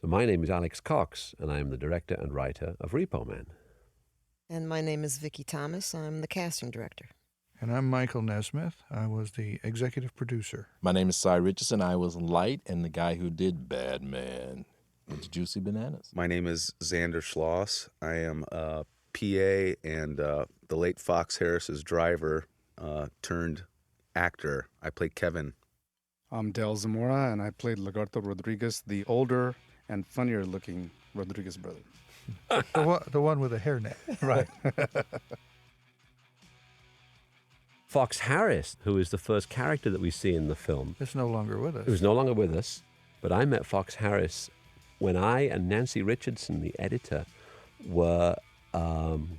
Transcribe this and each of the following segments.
My name is Alex Cox, and I am the director and writer of Repo Man. And my name is Vicki Thomas. I'm the casting director. And I'm Michael Nesmith. I was the executive producer. My name is Sy Richardson. I was Light and the guy who did Bad Man with Juicy Bananas. My name is Zander Schloss. I am a PA and the late Fox Harris's driver turned actor. I play Kevin. I'm Del Zamora, and I played Lagarto Rodriguez, the older and funnier-looking Rodriguez brother. The one with the hairnet. Right. Fox Harris, who is the first character that we see in the film, It's no longer with us. who's no longer with us, but I met Fox Harris when I and Sy Richardson, the editor, were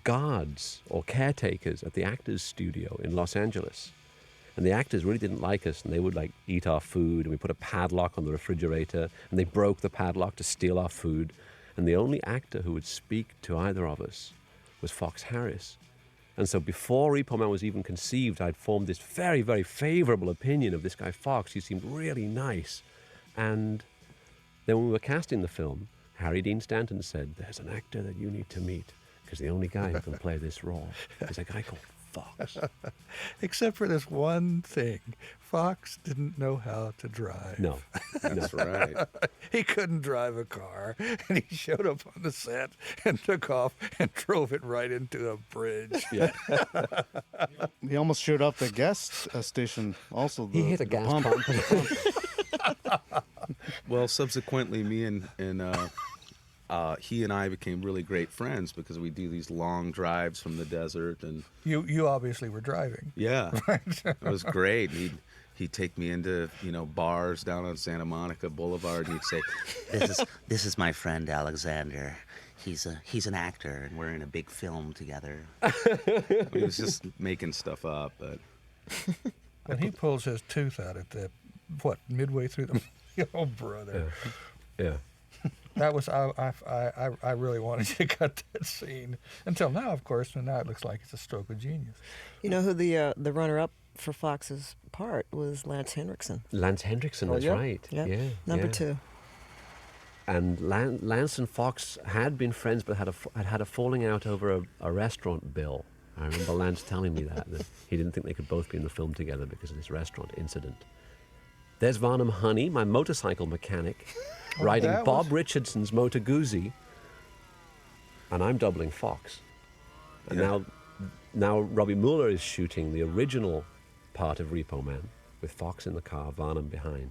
guards or caretakers at the Actors Studio in Los Angeles. And the actors really didn't like us, and they would eat our food, and we put a padlock on the refrigerator, and they broke the padlock to steal our food. And the only actor who would speak to either of us was Fox Harris. And so before Repo Man was even conceived, I'd formed this very, very favorable opinion of this guy Fox. He seemed really nice. And then when we were casting the film, Harry Dean Stanton said, "There's an actor that you need to meet, because the only guy who can play this role is a guy called Fox." Except for this one thing. Fox didn't know how to drive. No. That's right. He couldn't drive a car, and he showed up on the set and took off and drove it right into a bridge. Yeah. He almost showed up the gas station also. He hit a gas pump. Well, subsequently, me and he and I became really great friends because we do these long drives from the desert, and You obviously were driving. yeah, it was great. He'd take me into bars down on Santa Monica Boulevard, and he'd say, This is my friend Alexander. He's an actor, and we're in a big film together. he was just making stuff up, but When he pulls his tooth out at the, midway through the, oh, brother. Yeah. That was, I really wanted you to cut that scene. Until now, of course, and now it looks like it's a stroke of genius. You know who the runner-up for Fox's part was? Lance Henriksen. Lance Henriksen, that's yeah? right. Yep. Yeah. Number yeah. 2. And Lance and Fox had been friends, but had a falling out over a restaurant bill. I remember Lance telling me that he didn't think they could both be in the film together because of this restaurant incident. There's Varnum Honey, my motorcycle mechanic, riding Bob Richardson's Motor Guzzi, and I'm doubling Fox. And now Robbie Mueller is shooting the original part of Repo Man with Fox in the car, Varnum behind.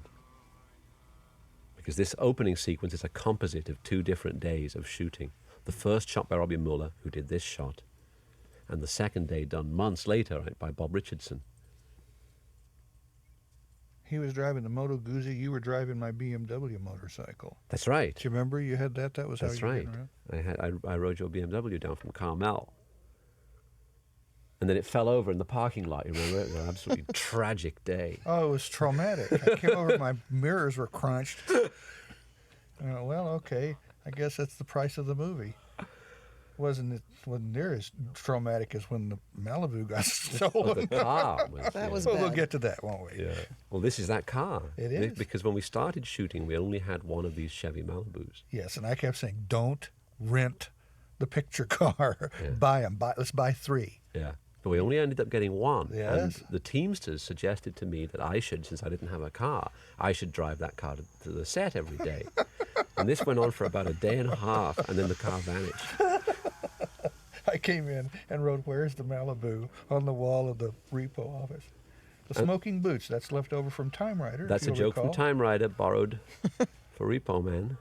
Because this opening sequence is a composite of 2 different days of shooting. The first shot by Robbie Mueller, who did this shot, and the second day done months later by Bob Richardson. He was driving the Moto Guzzi. You were driving my BMW motorcycle. That's right. Do you remember you had that? That was That's how you right. were getting around? I rode your BMW down from Carmel. And then it fell over in the parking lot. You remember? It was an absolutely tragic day. Oh, it was traumatic. I came over, my mirrors were crunched. Well, okay. I guess that's the price of the movie. Wasn't near as traumatic as when the Malibu got stolen. The car was... That was Well, we'll bad. get to that, won't we? Yeah. Well, this is that car. It is. Because when we started shooting, we only had one of these Chevy Malibus. Yes, and I kept saying, don't rent the picture car. Yeah. Buy them. Let's buy 3. Yeah. But we only ended up getting one. Yes. And the Teamsters suggested to me that I should, since I didn't have a car, I should drive that car to the set every day. And this went on for about a day and a half, and then the car vanished. I came in and wrote, "Where's the Malibu?" on the wall of the Repo office. The smoking boots, that's left over from Time Rider. That's a joke from Time Rider, borrowed for Repo Man.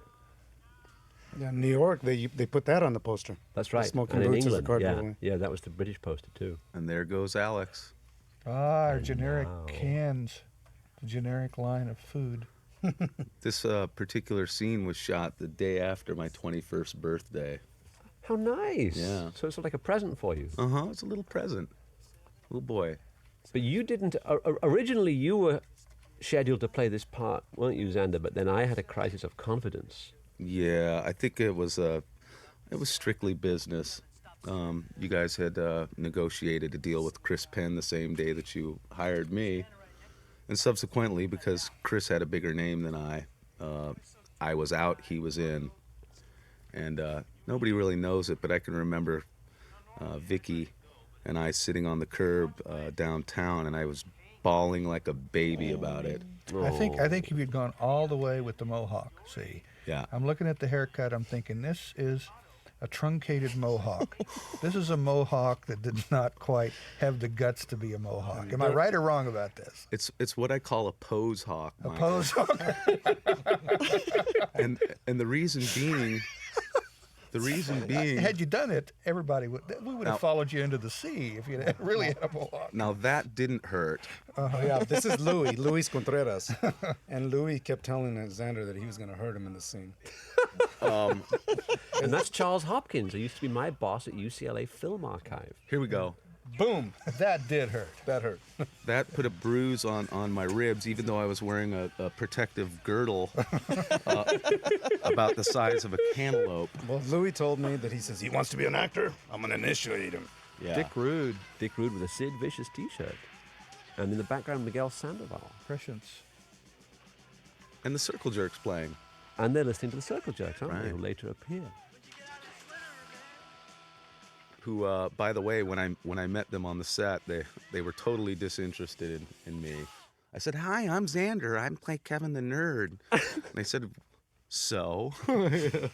Yeah, in New York, they put that on the poster. That's right. The smoking And in boots as a England, cardboard. yeah, that was the British poster too. and there goes Alex. Our generic cans, the generic line of food. This particular scene was shot the day after my 21st birthday. How nice. Yeah. So it's like a present for you. It's a little present. Little boy. But you didn't, originally you were scheduled to play this part, weren't you, Zander? But then I had a crisis of confidence. Yeah, I think it was strictly business. You guys had negotiated a deal with Chris Penn the same day that you hired me. And subsequently, because Chris had a bigger name than I I was out, he was in. And nobody really knows it, but I can remember Vicky and I sitting on the curb downtown, and I was bawling like a baby about it. I think if you'd gone all the way with the mohawk, see. Yeah. I'm looking at the haircut, I'm thinking this is a truncated mohawk. This is a mohawk that did not quite have the guts to be a mohawk. Am I right or wrong about this? It's what I call a pose hawk. A Michael. pose hawk. And the reason being, Had you done it, everybody would. We would have followed you into the sea if you had really had a mohawk. now that didn't hurt. Oh, yeah, this is Luis Contreras. And Louis kept telling Zander that he was going to hurt him in the scene. And that's Charles Hopkins, who used to be my boss at UCLA Film Archive. Here we go. Boom! That did hurt. That hurt. That put a bruise on my ribs, even though I was wearing a protective girdle about the size of a cantaloupe. Well, Louis told me that he says he wants to be an actor. I'm going to initiate him. Yeah. Dick Rude with a Sid Vicious t-shirt. And in the background, Miguel Sandoval. Prescience. And the Circle Jerks playing. And they're listening to the Circle Jerks, aren't they, Right. who later appear. Who, by the way, when I met them on the set, they were totally disinterested in me. I said, "Hi, I'm Zander. I'm like Kevin the Nerd." And they said, "So?" But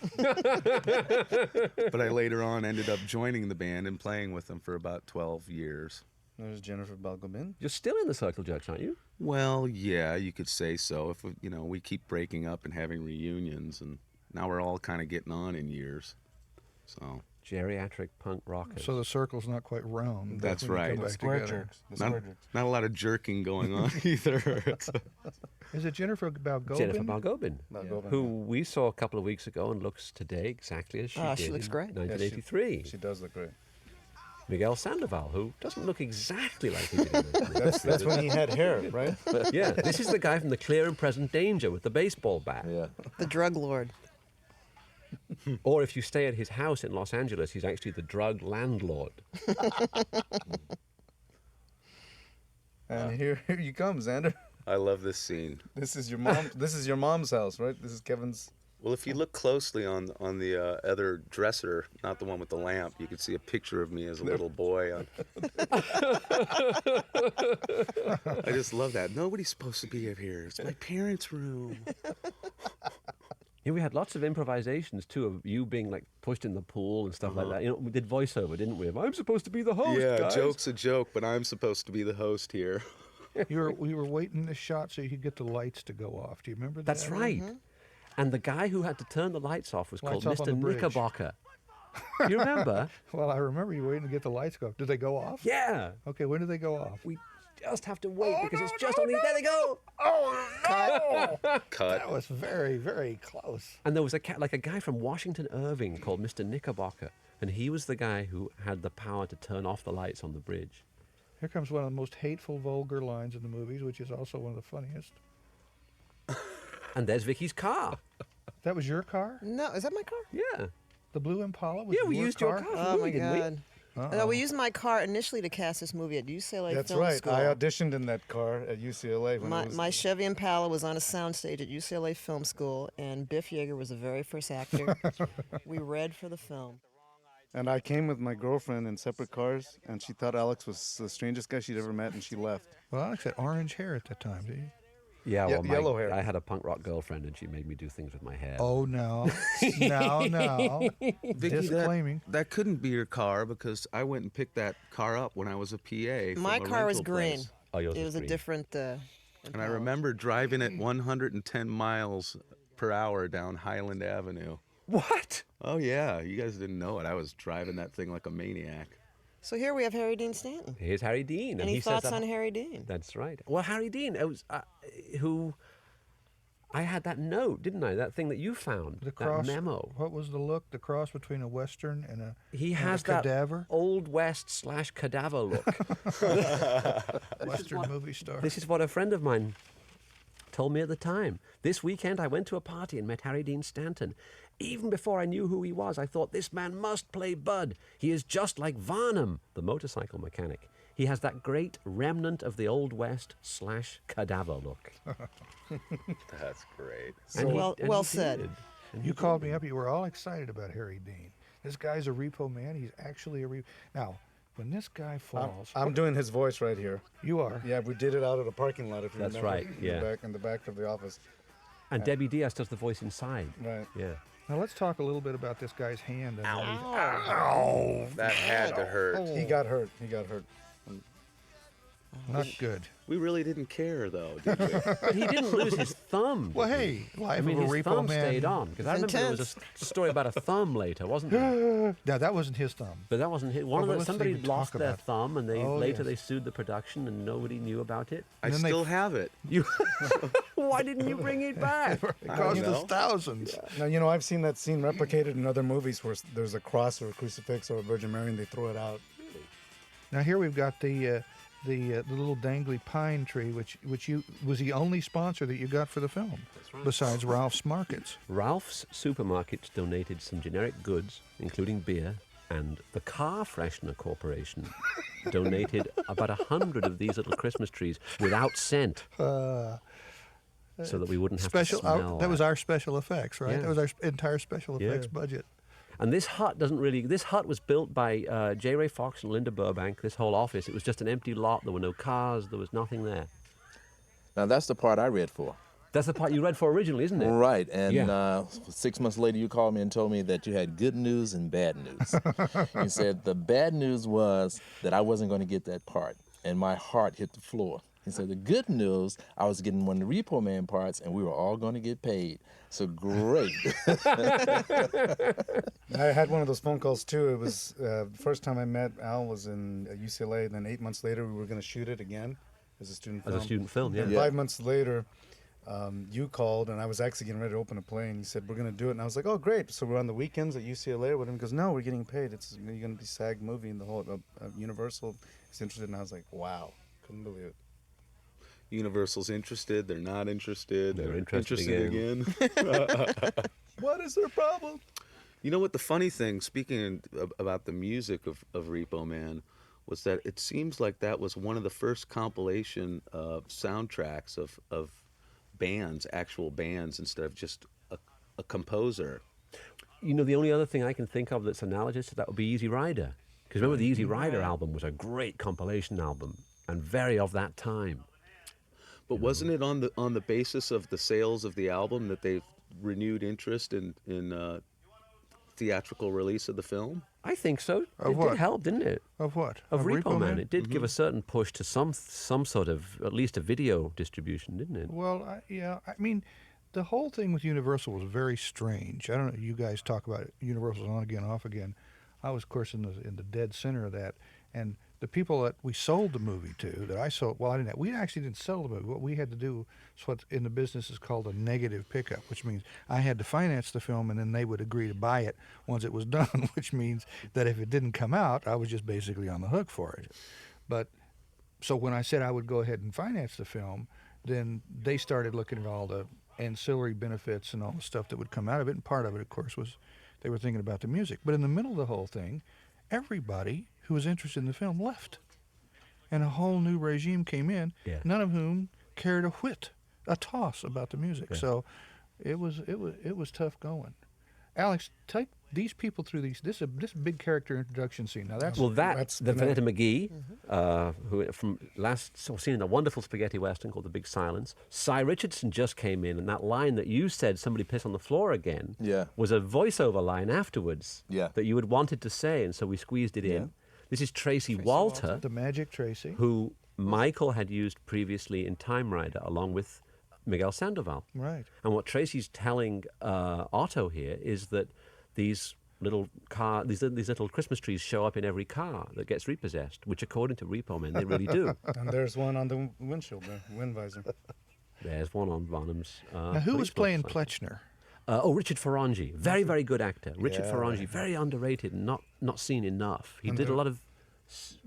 I later on ended up joining the band and playing with them for about 12 years. There's Jennifer Balgobin. You're still in the Circle Jerks, aren't you? Well, yeah, you could say so. If we keep breaking up and having reunions, and now we're all kind of getting on in years. So Geriatric punk rockers. So the circle's not quite round. That's when you come right. back Square together. jerks. The square jerks. not a lot of jerking going on either. Is it Jennifer Balgobin? Jennifer Balgobin, Balgobin, who we saw a couple of weeks ago and looks today exactly as she did she looks in great. 1983. She does look great. Miguel Sandoval, who doesn't look exactly like he did in 1983. That's when he had hair, right? Yeah, this is the guy from The Clear and Present Danger with the baseball bat. Yeah. The drug lord. Or if you stay at his house in Los Angeles, he's actually the drug landlord. And here you come, Zander. I love this scene. This is your mom. This is your mom's house, right? This is Kevin's. Well, if you look closely on the other dresser, not the one with the lamp, you can see a picture of me as a little boy. I just love that. Nobody's supposed to be up here. It's my parents' room. Yeah, we had lots of improvisations too of you being like pushed in the pool and stuff like that. You know, we did voiceover, didn't we? Of, I'm supposed to be the host. Yeah, guys. joke's a joke, but I'm supposed to be the host here. We were waiting the shot so you could get the lights to go off. Do you remember that? That's right. And the guy who had to turn the lights off was Lights called off on Mr. the bridge. Knickerbocker. You remember? Well, I remember you waiting to get the lights go. Did they go off? Yeah. Okay, when did they go off? We just have to wait because it's just on the... There they go! Oh, no! Cut. That was very, very close. And there was a guy from Washington Irving called Mr. Knickerbocker. And he was the guy who had the power to turn off the lights on the bridge. Here comes one of the most hateful, vulgar lines in the movies, which is also one of the funniest. And there's Vicky's car. That was your car? No, is that my car? Yeah. The blue Impala was Yeah, we your used car? your car. Oh my didn't we? God. No, we used my car initially to cast this movie at UCLA That's Film right. School. I auditioned in that car at UCLA when it was. My Chevy Impala was on a soundstage at UCLA Film School, and Biff Yeager was the very first actor. We read for the film. And I came with my girlfriend in separate cars, and she thought Alex was the strangest guy she'd ever met, and she left. Well, Alex had orange hair at that time, did he? Yeah, well, yellow hair. I had a punk rock girlfriend and she made me do things with my hair. Oh, no. No. Vicky, Disclaiming. that couldn't be your car because I went and picked that car up when I was a PA. from My a car was rental green. place. Oh, yours It was was a green. different. And I Impala. remember driving at 110 miles per hour down Highland Avenue. What? Oh, yeah. You guys didn't know it. I was driving that thing like a maniac. So here we have Harry Dean Stanton. Here's Harry Dean. Any he says thoughts that- on Harry Dean? That's right. Well, Harry Dean, it was who... I had that note, didn't I? That thing that you found, The cross. that memo. What was the look? The cross between a Western and a, He and has a that cadaver? Old West / cadaver look. Western movie star. This is what a friend of mine told me at the time. This weekend I went to a party and met Harry Dean Stanton. Even before I knew who he was, I thought, this man must play Bud. He is just like Varnum, the motorcycle mechanic. He has that great remnant of the Old West / cadaver look. That's great. And Well he said. did. And You he called did. me up. You were all excited about Harry Dean. This guy's a repo man. He's actually a repo. Now, when this guy falls, I'm doing his voice right here. you are. Yeah, we did it out at a parking lot. If you That's remember, right, yeah. in the back of the office. And Debbie Diaz does the voice inside. Right. Yeah. Now let's talk a little bit about this guy's hand. And That had to hurt. He got hurt. He got hurt. not good. We really didn't care, though, did we? But he didn't lose his thumb. Well, did he? hey, life I mean, of a his repo thumb man. stayed on because I It's remember there was a story about a thumb later, wasn't there? Now that wasn't his thumb. But that wasn't his. One Oh, of but the, let's somebody even lost talk their about- thumb, and they Oh, later yes. they sued the production, and nobody knew about it. I And then they- still have it. You, why didn't you bring it back? It I cost don't us know. thousands. Now, I've seen that scene replicated in other movies where there's a cross or a crucifix or a Virgin Mary and they throw it out. Now here we've got the little dangly pine tree, which was the only sponsor that you got for the film, besides Ralph's Markets. Ralph's Supermarkets donated some generic goods, including beer, and the Car Freshener Corporation donated about 100 of these little Christmas trees without scent, so that we wouldn't have Special. to smell. That was our special effects, right? Yeah. That was our entire special effects Yeah. budget. And this hut doesn't really. This hut was built by J. Ray Fox and Linda Burbank. This whole office, it was just an empty lot. There were no cars. There was nothing there. Now that's the part I read for. That's the part you read for originally, isn't it? Right, and Yeah. 6 months later you called me and told me that you had good news and bad news. You said the bad news was that I wasn't going to get that part, and my heart hit the floor. He said the good news, I was getting one of the Repo Man parts, and we were all going to get paid. So great. I had one of those phone calls too. It was the first time I met Al was in UCLA. Then 8 months later, we were going to shoot it again as a student film. As a student film, yeah. And 5 months later, you called, and I was actually getting ready to open a play, and you said, we're going to do it. And I was like, oh, great. So we're on the weekends at UCLA with him. He goes, no, we're getting paid. You're going to be SAG movie, and the whole Universal is interested. And I was like, wow, couldn't believe it. Universal's interested. They're not interested. They're They're interested again. What is their problem? You know what? The funny thing, speaking about the music of Repo Man, was that it seems like that was one of the first compilation soundtracks of bands, actual bands, instead of just a composer. You know, the only other thing I can think of that's analogous to that would be Easy Rider. Because remember, the Easy Rider album was a great compilation album and very of that time. But wasn't it on the basis of the sales of the album that they've renewed interest in theatrical release of the film? I think so. Of It what? did help, didn't it? Of what? Of Repo Man. Man? It did give a certain push to some sort of, at least a video distribution, didn't it? Well, I mean, the whole thing with Universal was very strange. I don't know. You guys talk about it, Universal's on again, off again. I was, of course, in the dead center of that, and the people that we sold the movie to, that I sold, well, I didn't. We actually didn't sell the movie. What we had to do is what in the business is called a negative pickup, which means I had to finance the film, and then they would agree to buy it once it was done. Which means that if it didn't come out, I was just basically on the hook for it. But so when I said I would go ahead and finance the film, then they started looking at all the ancillary benefits and all the stuff that would come out of it. And part of it, of course, was they were thinking about the music. But in the middle of the whole thing, everybody who was interested in the film left. And a whole new regime came in, Yeah. none of whom cared a whit, a toss about the music. Yeah. So it was tough going. Alex, take these people through this big character introduction scene. Now that's Well, That's the Vanessa. Vanetta McGee, who from last seen in a wonderful spaghetti western called The Big Silence. Sy Richardson just came in, and that line that you said, "Somebody piss on the floor again," Yeah. was a voiceover line afterwards. Yeah. That you had wanted to say, and so we squeezed it in. This is Tracy Walter, the Magic Tracy. who Michael had used previously in Time Rider, along with Miguel Sandoval. Right. And what Tracy's telling Otto here is that these little Christmas trees show up in every car that gets repossessed, which according to Repo Man, they really do. And there's one on the windshield, the wind visor. There's one on Bonham's. Now, who was police playing motorcycle. Pletchner? Richard Ferrangi. Very, very good actor. Richard Yeah. Ferrangi, very underrated and not seen enough. He And did a there- lot of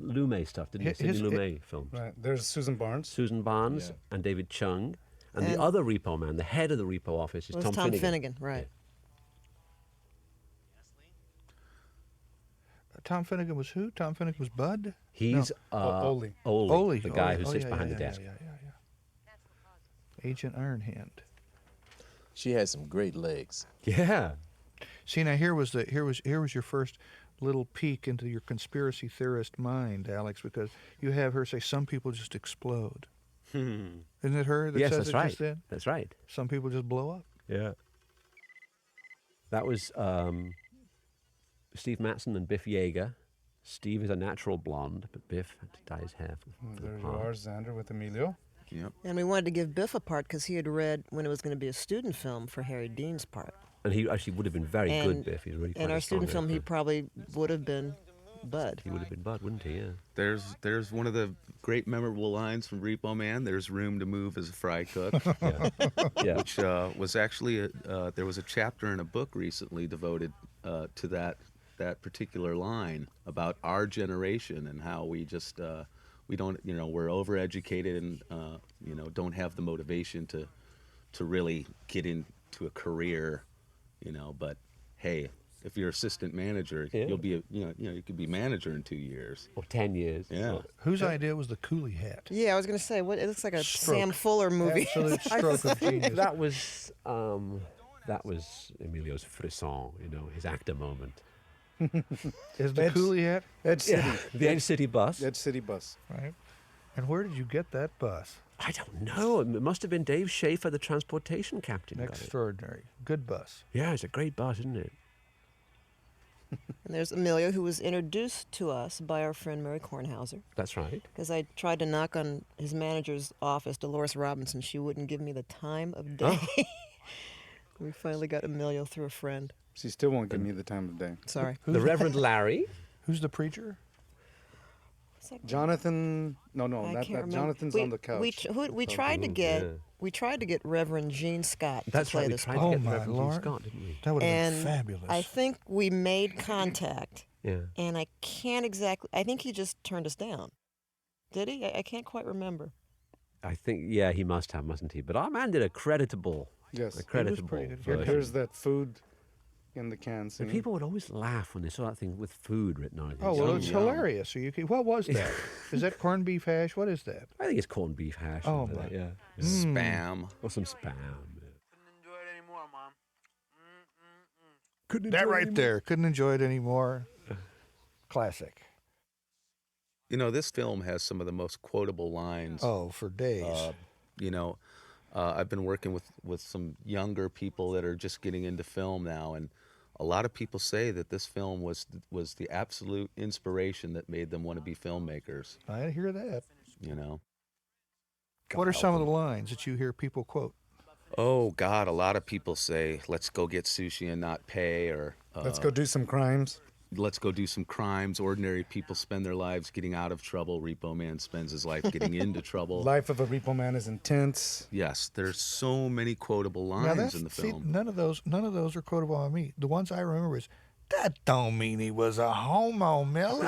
Lumet stuff, didn't he? His- Sidney Lumet films. Right. There's Susan Barnes. Susan Barnes Yeah. and David Chung. And And- the other Repo Man, the head of the Repo office, is It was Tom Finnegan. Right. Tom Finnegan was who? Tom Finnegan was Bud? He's Ole. Ole, the guy who sits behind the desk. Yeah. Agent Ironhand. She had some great legs. Yeah. See, now here was your first little peek into your conspiracy theorist mind, Alex, because you have her say some people just explode. Isn't it her that Yes, says that's it right. just then? That's right. Some people just blow up. Yeah. That was Steve Matson and Biff Yeager. Steve is a natural blonde, but Biff had to dye his hair for There the you part. are, Zander with Emilio. Yep. And we wanted to give Biff a part because he had read when it was going to be a student film for Harry Dean's part. And he actually would have been very good, And Biff. He's really quite in a our strong student film, he actor. probably would have been Bud. He would have been Bud, wouldn't he? Yeah. There's one of the great memorable lines from Repo Man. There's room to move as a fry cook, Yeah. Yeah. which was actually there was a chapter in a book recently devoted to that particular line about our generation and how we just we don't, we're overeducated and don't have the motivation to really get into a career, but hey, if you're assistant manager, Yeah. you'll be you could be manager in 2 years. Or 10 years. Yeah. Whose idea was the coolie hat? Yeah, I was going to say, what? It looks like a Stroke. Sam Fuller movie. Absolute stroke of genius. That was Emilio's frisson, his actor moment. Is the Ed's- coolie hat? Edge City. The Edge City bus. Edge City bus. Right. And where did you get that bus? I don't know. It must have been Dave Schaefer, the transportation captain. got it. Extraordinary. Good bus. Yeah, it's a great bus, isn't it? And there's Emilio, who was introduced to us by our friend Mary Kornhauser. That's right. Because I tried to knock on his manager's office, Dolores Robinson. She wouldn't give me the time of day. We finally got Emilio through a friend. She still won't give me the time of day. Sorry. The Reverend Larry. Who's the preacher? What's that? Jonathan. No, I not can't that. remember. Jonathan's we, on the couch. We tried to get yeah. we tried to get Reverend Gene Scott That's to play right. We this tried part. to Oh, get the my Reverend Lord. Gene Scott, didn't we? That would have And been fabulous. I think we made contact, Yeah. and I can't exactly. I think he just turned us down. Did he? I can't quite remember. I think, yeah, he must have, mustn't he? But our man did a creditable, Yes. creditable pretty good. Here- version. Here's that food in the can And scene. people would always laugh when they saw that thing with food written on it. Oh, well, it's Yum. hilarious. So what was that? Is that corned beef hash? What is that? I think it's corned beef hash. Oh, something like my. that, yeah. Spam. Or some spam. Couldn't enjoy it anymore, Mom. Couldn't That right there. Couldn't enjoy it anymore. Classic. This film has some of the most quotable lines. Oh, for days. I've been working with some younger people that are just getting into film now, and a lot of people say that this film was the absolute inspiration that made them want to be filmmakers. I hear that. What are some of the lines that you hear people quote? Oh God, a lot of people say, "Let's go get sushi and not pay," or Let's go do some crimes. "Let's go do some crimes." Ordinary people spend their lives getting out of trouble. Repo Man spends his life getting into trouble. Life of a repo man is intense. Yes, there's so many quotable Now lines in the film. none of those are quotable on me. The ones I remember is that don't mean he was a homo, Miller.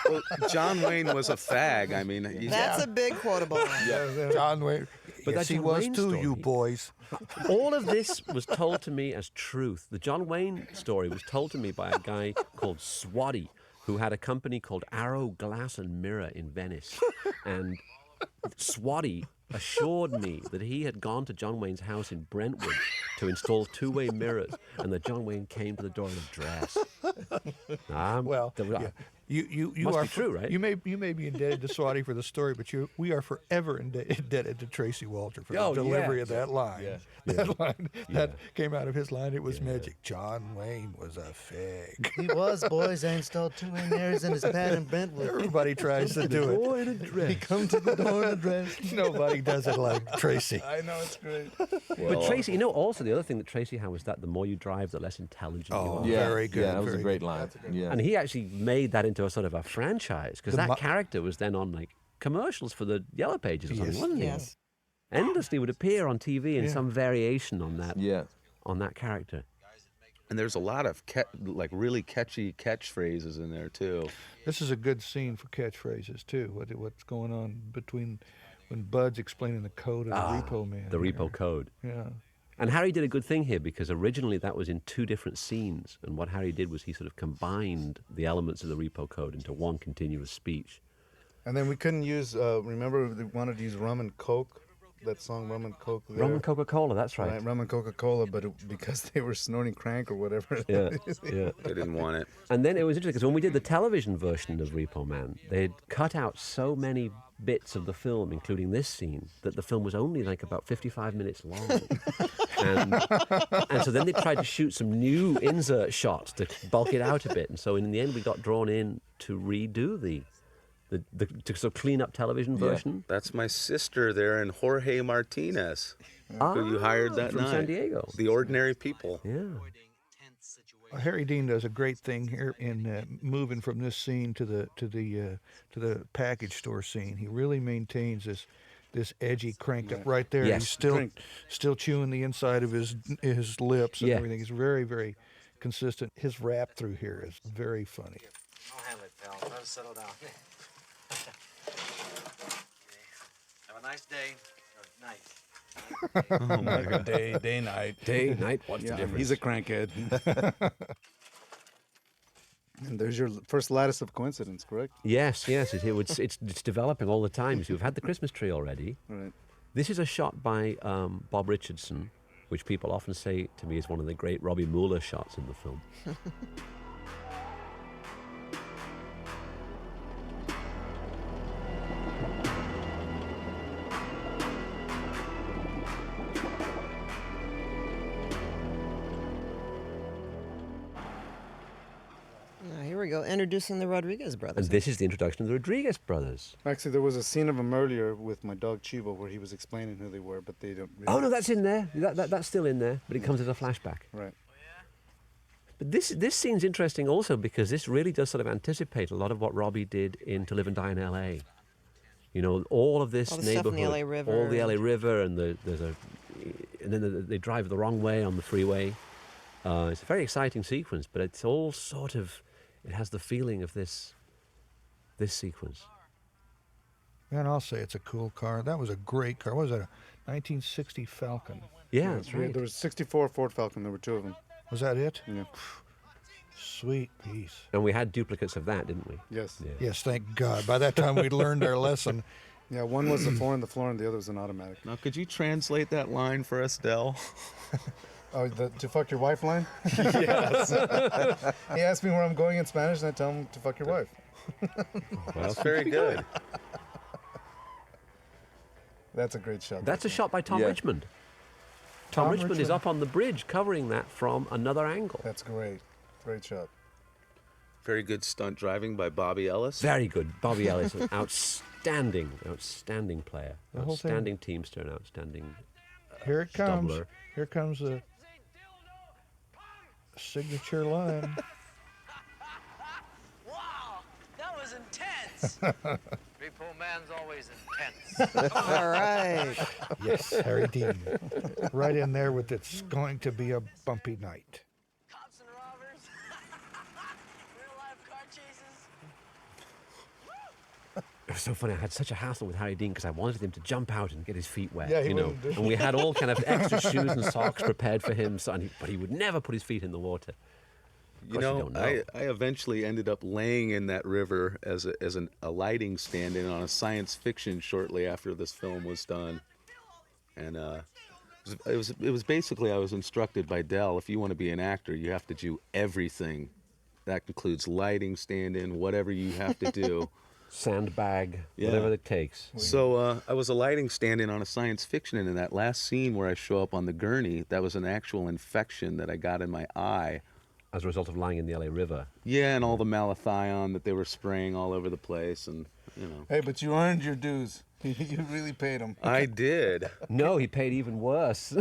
Well, John Wayne was a fag. I mean, That's a big quotable line. John Wayne. But Yes, that's he John was Wayne's too, story. you boys. All of this was told to me as truth. The John Wayne story was told to me by a guy called Swati, who had a company called Arrow Glass and Mirror in Venice. And Swati assured me that he had gone to John Wayne's house in Brentwood to install two-way mirrors, and that John Wayne came to the door in a dress. Well, There was- yeah. You Must are be true, right? You may be indebted to Swati for the story, but we are forever indebted to Tracy Walter for Oh, the delivery yeah. of that line. Yeah. That line that came out of his line. It was magic. John Wayne was a fag. He was, boys. I installed two mirrors in his pad in Brentwood. Everybody tries to do it. Boy in a dress. He come to the door in a dress. Nobody does it like Tracy. I know, it's great. But Tracy, also the other thing that Tracy had was that the more you drive, the less intelligent you Oh, are. Yeah, very good. Yeah, that was very a great good. line. Yeah. And he actually made that into a sort of a franchise, because The that mo- character was then on like commercials for the Yellow Pages or something, Yes. wasn't he? Yes. Endlessly would appear on TV in Yeah. some variation on that Yeah. on that character. and there's a lot of really catchy catchphrases in there too. This is a good scene for catchphrases too. What's going on between when Bud's explaining the code of the Repo Man? The here. Repo Code. Yeah. And Harry did a good thing here because originally that was in two different scenes. And what Harry did was he sort of combined the elements of the Repo code into one continuous speech. And then we couldn't use, remember they wanted to use Rum and Coke, that song Rum and Coke there. Rum and Coca-Cola, that's right. Rum and Coca-Cola, but because they were snorting crank or whatever. Yeah, yeah. They didn't want it. And then it was interesting because when we did the television version of Repo Man, they had cut out so many bits of the film, including this scene, that the film was only like about 55 minutes long. and so then they tried to shoot some new insert shots to bulk it out a bit. And so in the end, we got drawn in to redo the to sort of clean up television version. That's my sister there and Jorge Martinez, who you hired that from night. San Diego. The Ordinary People. Yeah. Harry Dean does a great thing here in moving from this scene to the package store scene. He really maintains this edgy cranked up right there. Yes. He's still chewing the inside of his lips and Yeah. everything. He's very, very consistent. His rap through here is very funny. I'll handle it, pal. Let us settle down. Have a nice day. Or night. Oh my God. Day, night. Day, night, what's the Yeah, difference? he's a crankhead. And there's your first lattice of coincidence, correct? Yes, it's developing all the time. So we've had the Christmas tree already. Right. This is a shot by Bob Richardson, which people often say to me is one of the great Robbie Mueller shots in the film. Here we go, introducing the Rodriguez And brothers. this is the introduction of the Rodriguez brothers. Actually, there was a scene of them earlier with my dog Chivo where he was explaining who they were, but they don't. Oh, no, that's in there. That's still in there, but it comes as a flashback. Right. But this scene's interesting also because this really does sort of anticipate a lot of what Robbie did in To Live and Die in L.A. You know, all of this All the stuff in neighborhood, the LA River. all the L.A. River, and then they drive the wrong way on the freeway. It's a very exciting sequence, but it's all sort of, it has the feeling of this sequence. And I'll say it's a cool car. That was a great car. What was that, a 1960 Falcon? Yeah, that's right. There was 64 Ford Falcon. There were two of them. Was that it? Yeah. Sweet piece. And we had duplicates of that, didn't we? Yes. Yeah. Yes, thank God. By that time, we'd learned our lesson. Yeah, one was the four on the floor and the other was an automatic. Now, could you translate that line for us, Del? Oh, the to fuck your wife line? Yes. He asked me where I'm going in Spanish and I tell him to fuck your wife. That's very good. That's a great shot. That's a shot by Tom Yeah. Richmond. Tom Richmond is Richmond. up on the bridge covering that from another angle. That's great. Great shot. Very good stunt driving by Bobby Ellis. Very good. Bobby Ellis, an outstanding player. The whole thing. Outstanding teamster and outstanding Here it comes. stumbler. Here comes the signature line. Wow, that was intense. Repo Man's always intense. All right. Yes, Harry Dean. Right in there with it's going to be a bumpy night. Cops and robbers. Real life car chases. It was so funny. I had such a hassle with Harry Dean because I wanted him to jump out and get his feet wet. Yeah, he you know, wouldn't do it. and we had all kind of extra shoes and socks prepared for him. But he would never put his feet in the water. You know, I eventually ended up laying in that river as a lighting stand-in on a science fiction shortly after this film was done, and it was basically I was instructed by Del, if you want to be an actor, you have to do everything. That includes lighting stand-in, whatever you have to do. Sandbag, Yeah. whatever it takes. So I was a lighting stand-in on a science fiction, and in that last scene where I show up on the gurney, that was an actual infection that I got in my eye. As a result of lying in the LA River. Yeah, and all the malathion that they were spraying all over the place, and you know. Hey, but you earned your dues. You really paid him. I did. No, he paid even worse.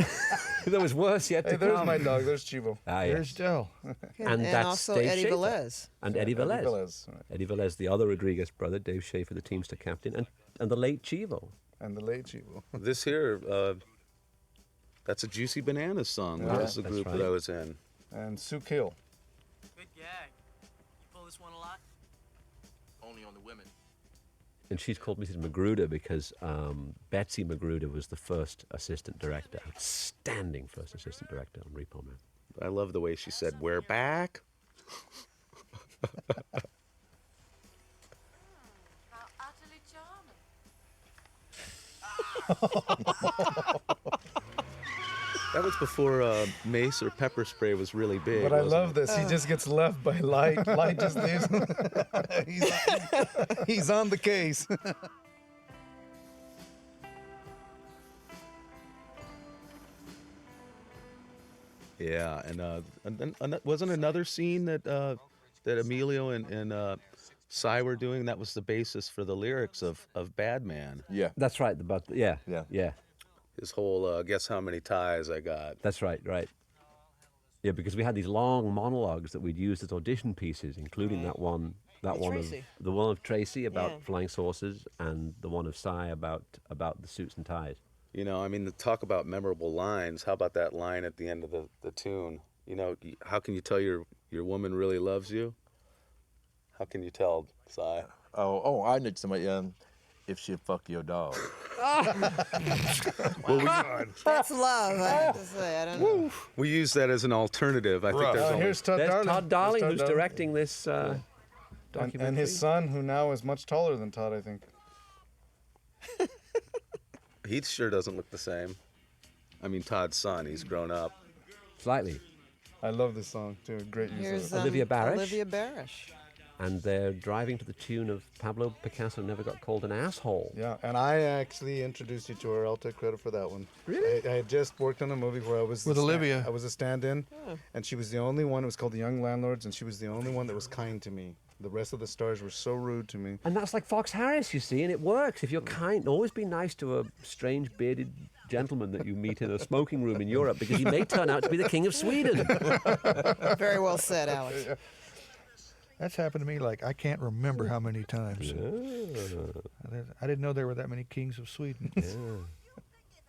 There was worse yet Hey, to there's come. my dog. There's Chivo. Ah, There's yes. Del. And that's also Dave Eddie Schaefer. Velez. And Eddie Velez. Right. Eddie Velez, the other Rodriguez brother, Dave Schaefer, the Teamster captain, and the late Chivo. And the late Chivo. This here, that's a Juicy Bananas song. Yeah, That was the that's group right. that I was in. And Sue Kill. Good gag. You pull this one a lot? Only on the women. And she's called Mrs. Magruder because Betsy Magruder was the first assistant director, outstanding first assistant director on Repo Man. I love the way she said, "We're back." How utterly charming. That was before mace or pepper spray was really big. But I wasn't love it? this. He just gets left by Light. Light just leaves him. he's on the case. Yeah, and then wasn't another scene that that Emilio and Sy were doing? That was the basis for the lyrics of Bad Man. Yeah. That's right. Yeah. His whole guess how many ties I got. That's right. Yeah, because we had these long monologues that we'd used as audition pieces, including that one Tracy. of the one of Tracy about Yeah. flying saucers, and the one of Sy about the suits and ties. You know, I mean, talk about memorable lines. How about that line at the end of the tune? You know, how can you tell your woman really loves you? How can you tell, Sy? Oh, I know somebody. If she fuck your dog. That's love, I have to say. I don't know. We use that as an alternative. I think there's only... Here's Todd There's Darling. Todd Darling, There's who's Todd Darling. directing this documentary. And his son, who now is much taller than Todd, I think. He sure doesn't look the same. I mean, Todd's son, he's grown up. Slightly. I love this song, too. Great use Here's of it. Olivia Barish. Olivia Barish. And they're driving to the tune of Pablo Picasso Never Got Called an Asshole. Yeah, and I actually introduced you to her. I'll take credit for that one. Really? I had just worked on a movie where I was With Olivia. I was a stand-in, and she was the only one. It was called The Young Landlords, and she was the only one that was kind to me. The rest of the stars were so rude to me. And that's like Fox Harris, you see, and it works. If you're kind, always be nice to a strange bearded gentleman that you meet in a smoking room in Europe, because he may turn out to be the King of Sweden. Very well said, Alex. That's happened to me like I can't remember how many times. I didn't know there were that many kings of Sweden. Yeah.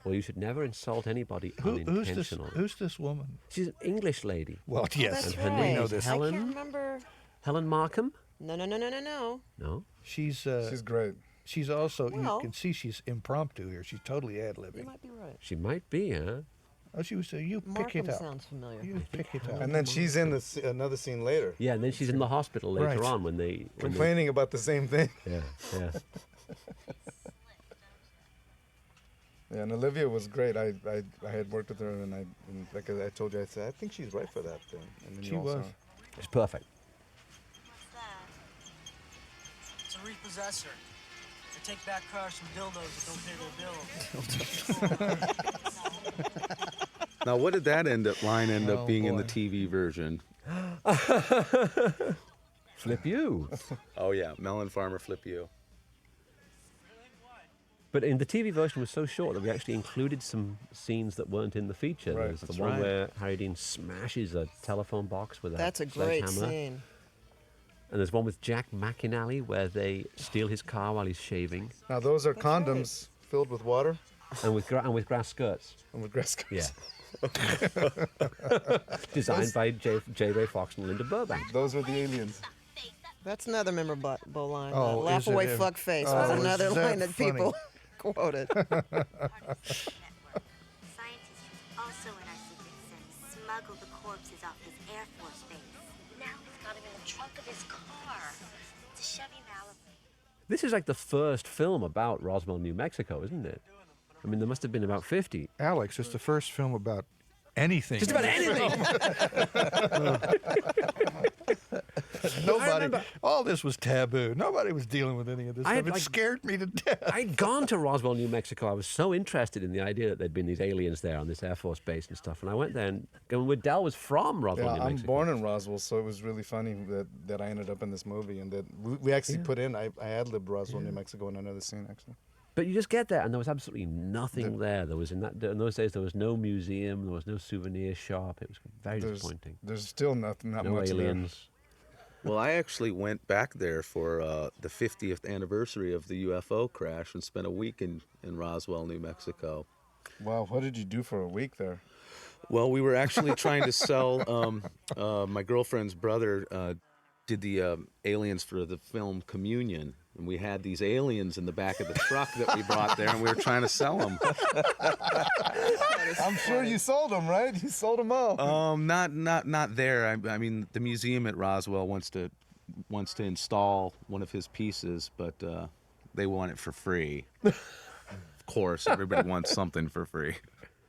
Well, you should never insult anybody unintentionally. Who's this woman? She's an English lady. Well, yes, That's her right. name know is this. I Helen. can't remember. Helen Markham? No. No. She's She's great. she's also Well- you can see she's impromptu here. She's totally ad You libbing. might be right. She might be, huh? Oh, she was you pick Markham it out. sounds familiar. You pick it out. And then she's in another scene later, Yeah, and then she's in the hospital later Right. on when they... complaining about the same thing. Yeah. Yeah, and Olivia was great. I had worked with her, and like I told you, I said, I think she's right for that thing. And then She you all saw was. her. It's perfect. It's a repossessor. They take back cars from dildos that don't pay their bills. Now, what did that line end up Oh, being in the boy. TV version? Flip you. Oh, yeah, Melon Farmer Flip You. But in the TV version was so short that we actually included some scenes that weren't in the feature. Right, There's the that's one right. where Harry Dean smashes a telephone box with That's a a great sledgehammer. scene. And there's one with Jack McInally where they steal his car while he's shaving, Now those are That's right. condoms filled with water and with grass skirts. and with grass skirts. Yeah. Designed by J. Ray Fox and Linda Burbank. Those were the aliens. That's another memorable line. Oh, Laugh is it away, ever- fuck face Oh, was is another that line that funny? people quoted. Scientists also in our secret service smuggled the corpses off his Air Force base. Now he's got him in the trunk of his car. It's a Chevy Malibu. This is like the first film about Roswell, New Mexico, isn't it? I mean, there must have been about 50. Alex, it's the first film about anything. Just about anything. Nobody. All this was taboo. Nobody was dealing with any of this I stuff. had, It like- scared me to death. I'd gone to Roswell, New Mexico. I was so interested in the idea that there'd been these aliens there on this Air Force base and stuff. And I went there, and Dell was from Roswell, Yeah, New I'm Mexico. born in Roswell, so it was really funny that I ended up in this movie and that we actually put in. I ad-libbed Roswell, New Mexico in another scene actually. But you just get there, and there was absolutely nothing there. There was in those days, there was no museum, there was no souvenir shop. It was very disappointing. There's still not No much aliens. Well, I actually went back there for the 50th anniversary of the UFO crash and spent a week in Roswell, New Mexico. there. Wow, what did you do for a week there? Well, we were actually trying to sell. My girlfriend's brother did the aliens for the film Communion, And we had these aliens in the back of the truck that we brought there, and we were trying to sell them. I'm sure you sold them, right? You sold them all. Not there. I mean, the museum at Roswell wants to install one of his pieces, but they want it for free. Of course, everybody wants something for free.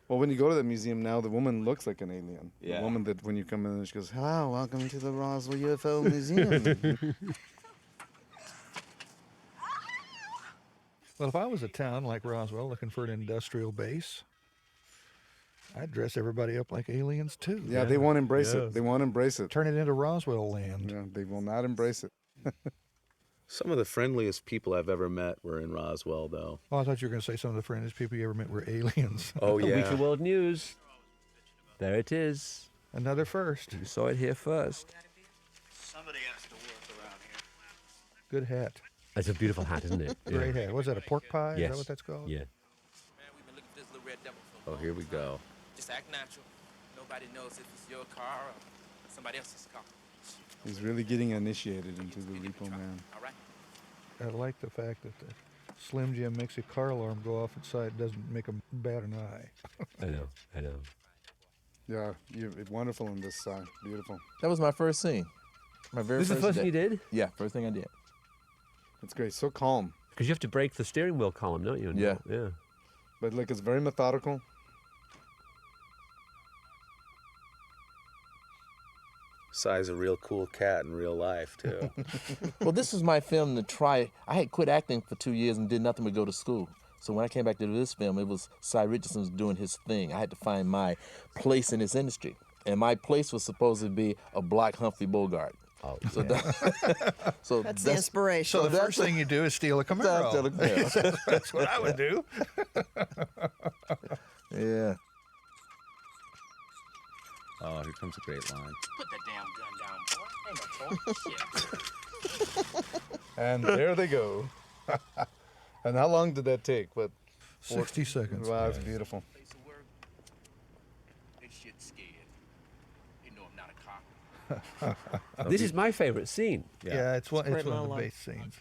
Well, when you go to the museum now, the woman looks like an alien. Yeah. The woman that when you come in, she goes, "Hello, welcome to the Roswell UFO Museum." Well, if I was a town like Roswell looking for an industrial base, I'd dress everybody up like aliens too. Yeah, they won't embrace it. They won't embrace it. Turn it into Roswell land. Yeah, they will not embrace it. Some of the friendliest people I've ever met were in Roswell, though. Oh, I thought you were going to say some of the friendliest people you ever met were aliens. Oh, yeah. Weekly World News. There it is. Another first. You saw it here first. Somebody has to work around here. Good hat. It's a beautiful hat, isn't it? Yeah. Great hat. Was that a pork pie? Yes. Is that what that's called? Yeah. Man, we've been looking for this little red devil for Oh, here we go. Just act natural. Nobody knows if it's your car or somebody else's car. He's really getting initiated into the Repo Man. All right. I like the fact that the Slim Jim makes a car alarm go off inside doesn't make him bat an eye. I know. Yeah, you're wonderful in this side. Beautiful. That was my first scene. My very This is first the first day. thing you did? Yeah, first thing I did. It's great. So calm. Because you have to break the steering wheel column, don't you? Yeah. Yeah. But look, it's very methodical. Sy's a real cool cat in real life, too. Well, this was my film to try. I had quit acting for 2 years and did nothing but go to school. So when I came back to do this film, it was Sy Richardson was doing his thing. I had to find my place in this industry. And my place was supposed to be a Black Humphrey Bogart. Oh, So, That's the inspiration. So the first thing you do is steal a Camaro. That's what I would do. Yeah. Oh, here comes a great line. Put that damn gun down, boy. Ain't no toy. Shit. And there they go. And how long did that take? What? 60 seconds. Wow, it's beautiful. Place of work. They shit scared. They know I'm not a cop. This is my favorite scene. Yeah, it's one great of the monologue. base scenes.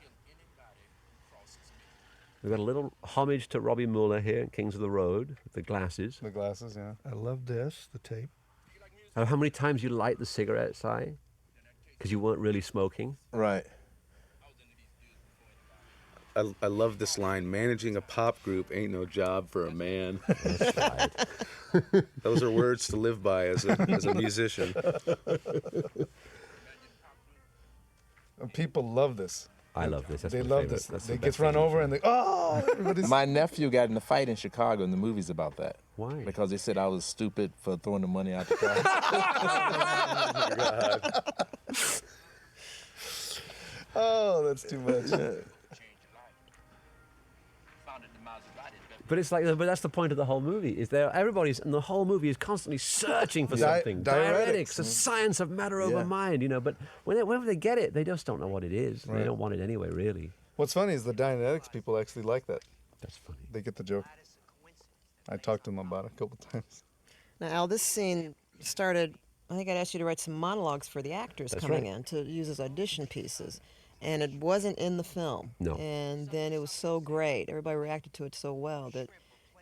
We've got a little homage to Robbie Mueller here in Kings of the Road with the glasses. The glasses, yeah. I love this, the tape. How many times you light the cigarette, Sy? Because you weren't really smoking. Right. I love this line. Managing a pop group ain't no job for a man. That's right. Those are words to live by as a musician. People love this. I love this. That's They my love favorite. this. That's They the gets best run thing. over and they, oh, everybody's. My nephew got in a fight in Chicago, and the movie's about that. Why? Because they said I was stupid for throwing the money out the car. Oh, that's too much. But it's like, but that's the point of the whole movie. Is there everybody's, and the whole movie is constantly searching for something. Diuretics, the science of matter over mind. You know, but whenever they get it, they just don't know what it is. Right. They don't want it anyway, really. What's funny is the Dianetics people actually like that. That's funny. They get the joke. I talked to them about it a couple times. Now, Al, this scene started, I think I'd asked you to write some monologues for the actors That's coming right. in to use as audition pieces. And it wasn't in the film. No. And then it was so great. Everybody reacted to it so well that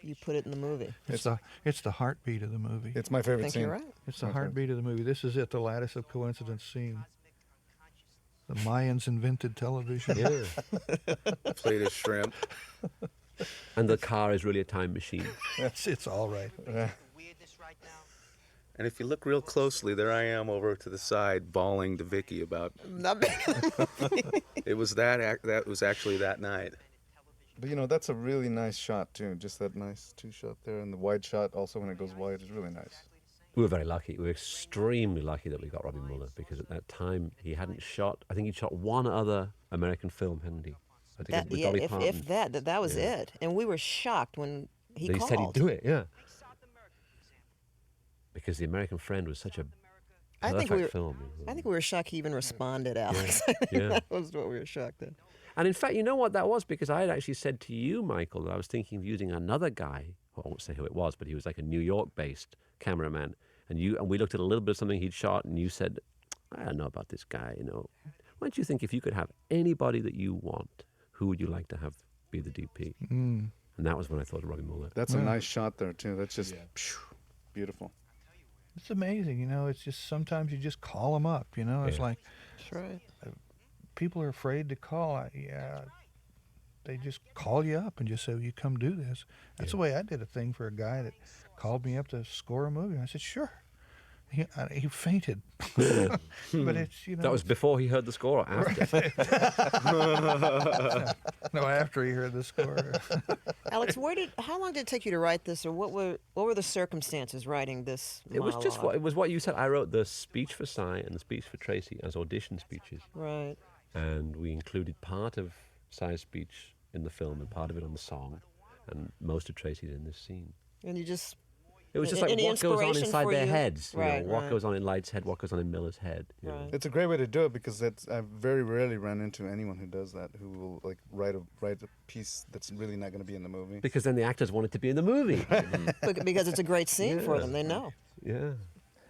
you put it in the movie. It's the heartbeat of the movie. It's my I favorite think scene. you're right. It's the heartbeat of the movie. This is it, the lattice of coincidence scene. The Mayans invented television. Yeah. Plate of shrimp. And the car is really a time machine. It's all right. And if you look real closely, there I am over to the side bawling to Vicky about. It was that was actually that night. But you know, that's a really nice shot too. Just that nice two-shot there, and the wide shot also when it goes wide is really nice. We were very lucky. We were extremely lucky that we got Robbie Mueller because at that time he hadn't shot. I think he'd shot one other American film, hadn't he? I think That, with yeah, Dolly if Parton. that was Yeah. it. And we were shocked when he That called. said he'd do it, yeah. Because The American Friend was such a I perfect think film. I think we were shocked he even responded, Alex. Yeah. That was what we were shocked at. And in fact, you know what that was? Because I had actually said to you, Michael, that I was thinking of using another guy. Well, I won't say who it was, but he was like a New York-based cameraman. And we looked at a little bit of something he'd shot, and you said, I don't know about this guy, you know. Why don't you think if you could have anybody that you want, who would you like to have be the DP? Mm. And that was when I thought of Robbie Mueller. That's a nice shot there too. That's just beautiful. It's amazing, you know. It's just sometimes you just call them up, you know. It's like That's right. People are afraid to call. They just call you up and just say, "You come do this." That's the way I did a thing for a guy that called me up to score a movie. I said, "Sure." He fainted, but it's, you know. That was before he heard the score or after? No, after he heard the score. Alex, how long did it take you to write this, or what were the circumstances writing this It was just monologue? it was what you said. I wrote the speech for Sy and the speech for Tracy as audition speeches. Right. And we included part of Sy's speech in the film and part of it on the song, and most of Tracy's in this scene. And you just... It was just like any what goes on inspiration inside for their you? heads. Right, What right. goes on in Light's head, what goes on in Miller's head. You know. It's a great way to do it because I very rarely run into anyone who does that, who will like write a piece that's really not going to be in the movie. Because then the actors want it to be in the movie. Because it's a great scene for them. They know. Yeah.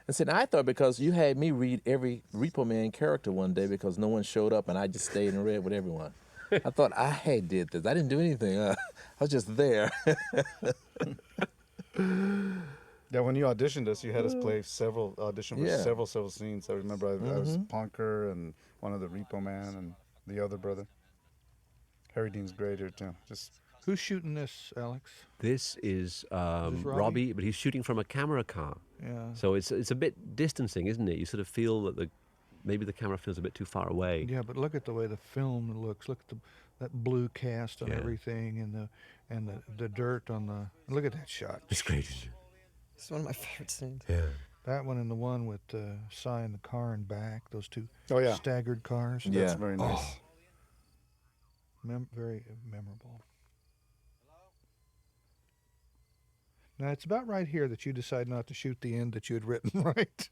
And see, I thought because you had me read every Repo Man character one day because no one showed up and I just stayed and read with everyone. I thought I had did this. I didn't do anything. I was just there. Yeah, when you auditioned us, you had us play several several scenes. I remember I was Punker and one of the Repo Man and the other brother. Harry Dean's great here too. Just Who's shooting this, Alex? This is Robbie? Robbie, but he's shooting from a camera car. Yeah. So it's a bit distancing, isn't it? You sort of feel that maybe the camera feels a bit too far away. Yeah, but look at the way the film looks. Look at that blue cast on Yeah. everything, and the dirt on the. Look at that shot. It's great, isn't it? It's one of my favorite scenes. Yeah. That one and the one with Sy in the car and back. Those two staggered cars. Yeah. That's very nice. Very memorable. Now, it's about right here that you decide not to shoot the end that you had written, right?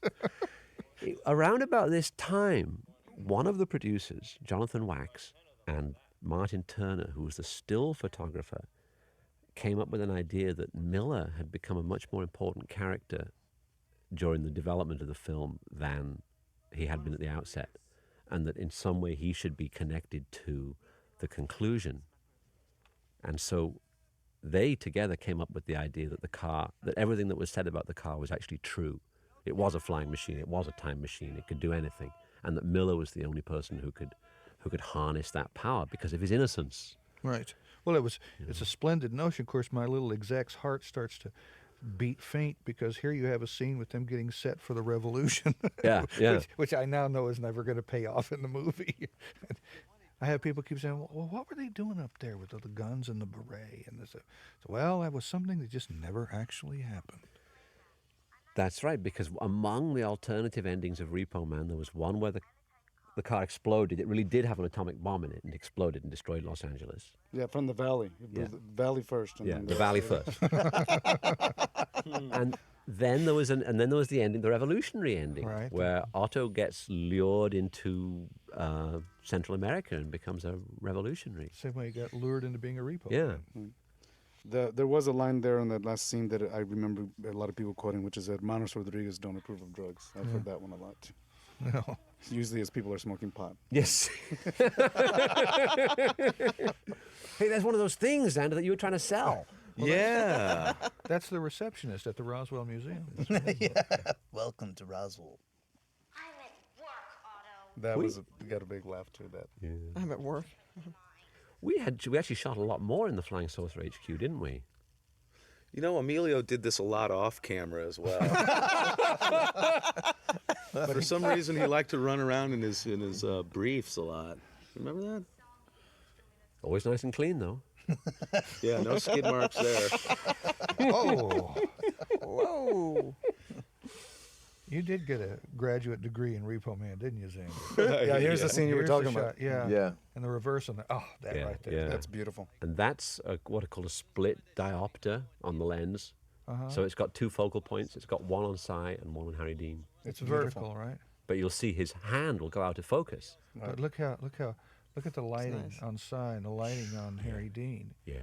Around about this time, one of the producers, Jonathan Wax, and Martin Turner, who was the still photographer, came up with an idea that Miller had become a much more important character during the development of the film than he had been at the outset, and that in some way he should be connected to the conclusion. And so they together came up with the idea that that everything that was said about the car was actually true. It was a flying machine, it was a time machine, it could do anything, and that Miller was the only person who could harness that power because of his innocence. Right. Well, it's a splendid notion. Of course, my little exec's heart starts to beat faint because here you have a scene with them getting set for the revolution. Yeah, yeah. Which I now know is never going to pay off in the movie. I have people keep saying, well, what were they doing up there with the guns and the beret? And this? Well, that was something that just never actually happened. That's right, because among the alternative endings of Repo Man, there was one where the car exploded. It really did have an atomic bomb in it and exploded and destroyed Los Angeles. Yeah, from the valley. Yeah. The valley first. And Yeah, then the valley first. And then there was the ending, the revolutionary ending, Right. where Otto gets lured into Central America and becomes a revolutionary. Same way he got lured into being a repo. Yeah. There was a line there in that last scene that I remember a lot of people quoting, which is that Manos Rodriguez don't approve of drugs. I've heard that one a lot too. No. Usually as people are smoking pot. Yes. Hey, that's one of those things, Zander, that you were trying to sell. Yeah. That's the receptionist at the Roswell Museum. Welcome to Roswell. I'm at work, Otto. That we got a big laugh to that. Yeah. I'm at work. We actually shot a lot more in the Flying Saucer HQ, didn't we? You know, Emilio did this a lot off camera as well. But for some reason, he liked to run around in his briefs a lot. Remember that? Always nice and clean, though. Yeah, no skid marks there. Oh. Whoa. You did get a graduate degree in Repo Man, didn't you, Zander? Yeah, here's the scene you were Here's talking the about. shot, Yeah. Yeah. And the reverse on that. Oh, that Yeah, right there. yeah. That's beautiful. And that's what I call a split diopter on the lens. So it's got two focal points. It's got one on Sy and one on Harry Dean. It's beautiful. vertical, right? But you'll see his hand will go out of focus. But look at the lighting nice. on Sy and the lighting on Harry Dean. Yeah.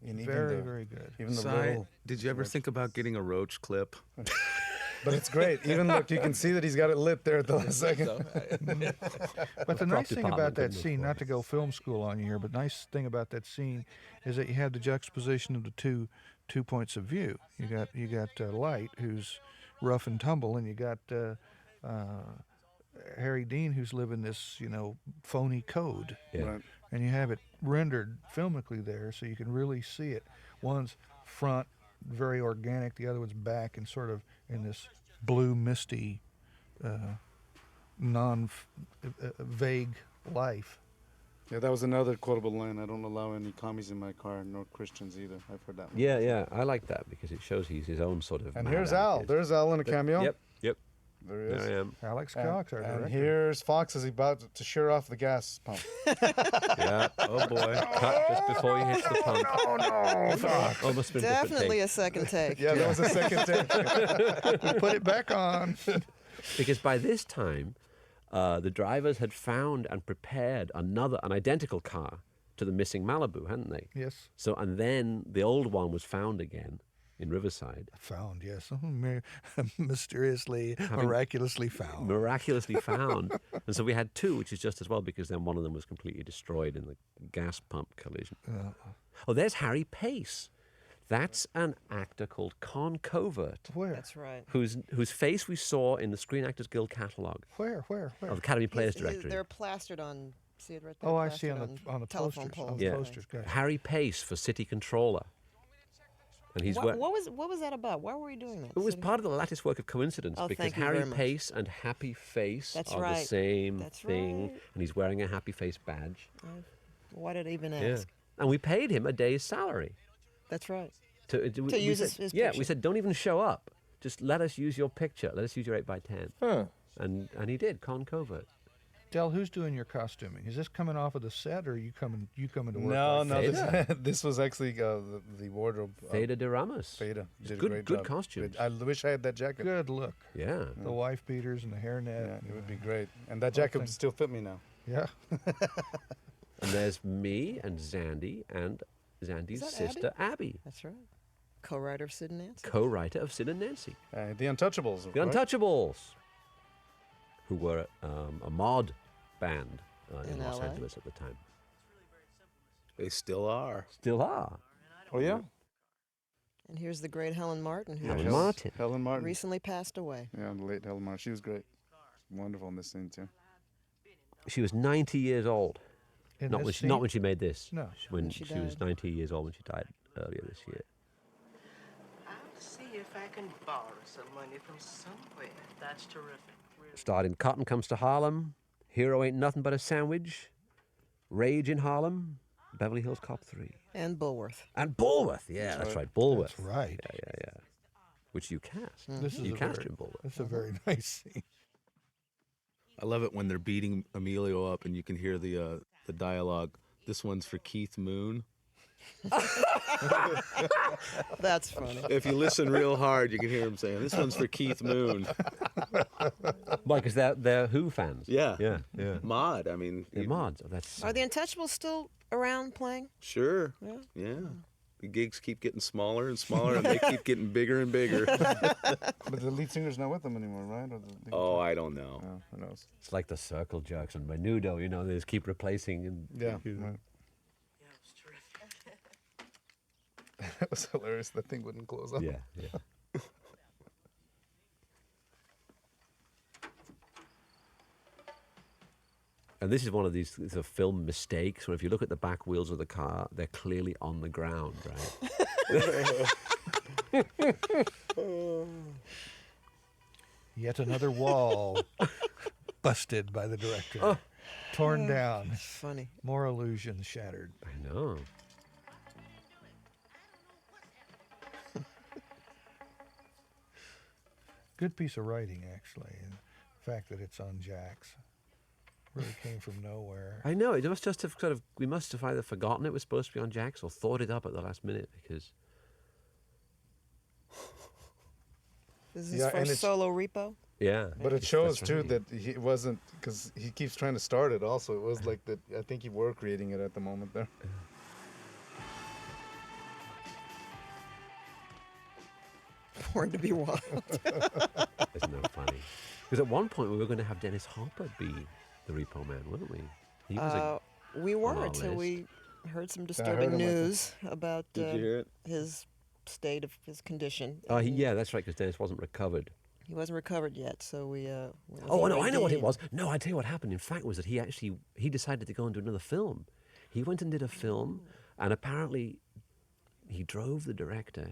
And Very, very good. Even the Sy, little. did you ever think about getting a roach clip? But it's great. Even look, you can see that he's got it lit there at the last second. But the nice thing about that couldn't scene, not to go film school on you here, but nice thing about that scene is that you have the juxtaposition of the two points of view. You got Light, who's rough and tumble, and you got Harry Dean, who's living this phony code. Yeah. Right. And you have it rendered filmically there, so you can really see it. One's front, very organic. The other one's back, and sort of in this blue, misty, vague life. Yeah, that was another quotable line. I don't allow any commies in my car, nor Christians either. I've heard that one. Yeah, I like that because it shows he's his own sort of. And mad here's Al. anarchist. There's Al in a cameo. Yep. There he is. There I am. Alex Cox, our And director. here's Fox as he's about to shear off the gas pump. Yeah. Oh boy. Cut just before he hits the pump. No, Fox. Oh, must have been a different Definitely take. a second take. Yeah, that was a second take. Put it back on. Because by this time, the drivers had found and prepared an identical car to the missing Malibu, hadn't they? Yes. So, and then the old one was found again in Riverside. Found, yes. Mysteriously, miraculously found. Miraculously found. And so we had two, which is just as well because then one of them was completely destroyed in the gas pump collision. Oh, there's Harry Pace. That's an actor called Con Covert. Where? That's right. Whose face we saw in the Screen Actors Guild catalogue Where? of Academy Players He's- Directory. They're plastered on. See it right there. Oh, I see plastered on the telephone posters. On poles. the Yeah. posters, gotcha. Harry Pace for City Controller. And he's What was that about? Why were we doing that? It was City- part of the lattice work of coincidence Oh, because thank you Harry very much. Pace and Happy Face That's are the right. same That's thing, right. and he's wearing a Happy Face badge. Why did I even Yeah. ask? And we paid him a day's salary. That's right. To we use said, his Yeah, picture. we said, don't even show up. Just let us use your picture. Let us use your 8x10. Huh. And he did, Con Covert. Del, who's doing your costuming? Is this coming off of the set, or are you coming to work? No, like no. that? This was actually the wardrobe. Theda de Ramos. Theda did a Good- great good job. costumes. I wish I had that jacket. Good look. Yeah. The wife beaters and the hairnet. Yeah, it would be great. And that jacket would still fit me now. Yeah. And there's me and Zandy and Zandy's that sister, Abby, That's right. Co-writer of Sid and Nancy. co-writer of Sid and Nancy. The Untouchables. The right? Untouchables, who were a mod band in In Los LA? Angeles at the time. They still are. Still are. Oh, yeah? And here's the great Helen Martin, who Helen Martin. Helen Martin. recently passed away. Yeah, the late Helen Martin. She was great. Wonderful in this scene, too. She was 90 years old. In Not this when, she, scene? not when she made this. No. When She she was died. 90 years old when she died earlier this year. I'll see if I can borrow some money from somewhere. That's terrific. Starred in Cotton Comes to Harlem, Hero Ain't Nothing But a Sandwich, Rage in Harlem, Beverly Hills Cop 3. And Bulworth. And Bulworth. Yeah, that's right. Bulworth. That's right. Yeah. Which you cast. This is You a cast very, in Bulworth. It's a very nice scene. I love it when they're beating Emilio up and you can hear the dialogue. This one's for Keith Moon. That's funny. If you listen real hard, you can hear him saying, "This one's for Keith Moon." Why? Because they're Who fans. Yeah. Yeah. Mod. I mean, They're mods. Oh, that's Are the Untouchables still around playing? Sure. Yeah. The gigs keep getting smaller and smaller, and they keep getting bigger and bigger. But the lead singer's not with them anymore, right? Or the Oh, I don't know. Oh, who knows? It's like the Circle Jerks and Menudo. You know, they just keep replacing. And Yeah. Right. Yeah, it was terrific. That was hilarious. That thing wouldn't close up. Yeah. And this is one of these sort of film mistakes. When if you look at the back wheels of the car, they're clearly on the ground, right? Yet another wall busted by the director. Torn down. Funny. More illusions shattered. I know. Good piece of writing, actually. And the fact that it's on Jack's really came from nowhere. I know. It must just have we must have either forgotten it was supposed to be on Jack's or thought it up at the last minute because. This is Yeah, from and it's- Solo Repo. Yeah. But it shows That's too right. that he wasn't, because he keeps trying to start it. Also, it was like that. I think you were creating it at the moment there. Born to be Wild. Isn't that funny? Because at one point we were going to have Dennis Hopper be the Repo Man, weren't we? He was We on were our until list. we heard some heard disturbing him, Michael. news about Did you hear it? his state of his condition. Oh, and yeah, that's right, because Dennis wasn't recovered. He wasn't recovered yet, so we. Oh, no, I know what it was. No, I tell you what happened. In fact, was that he decided to go and do another film. He went and did a film, and apparently he drove the director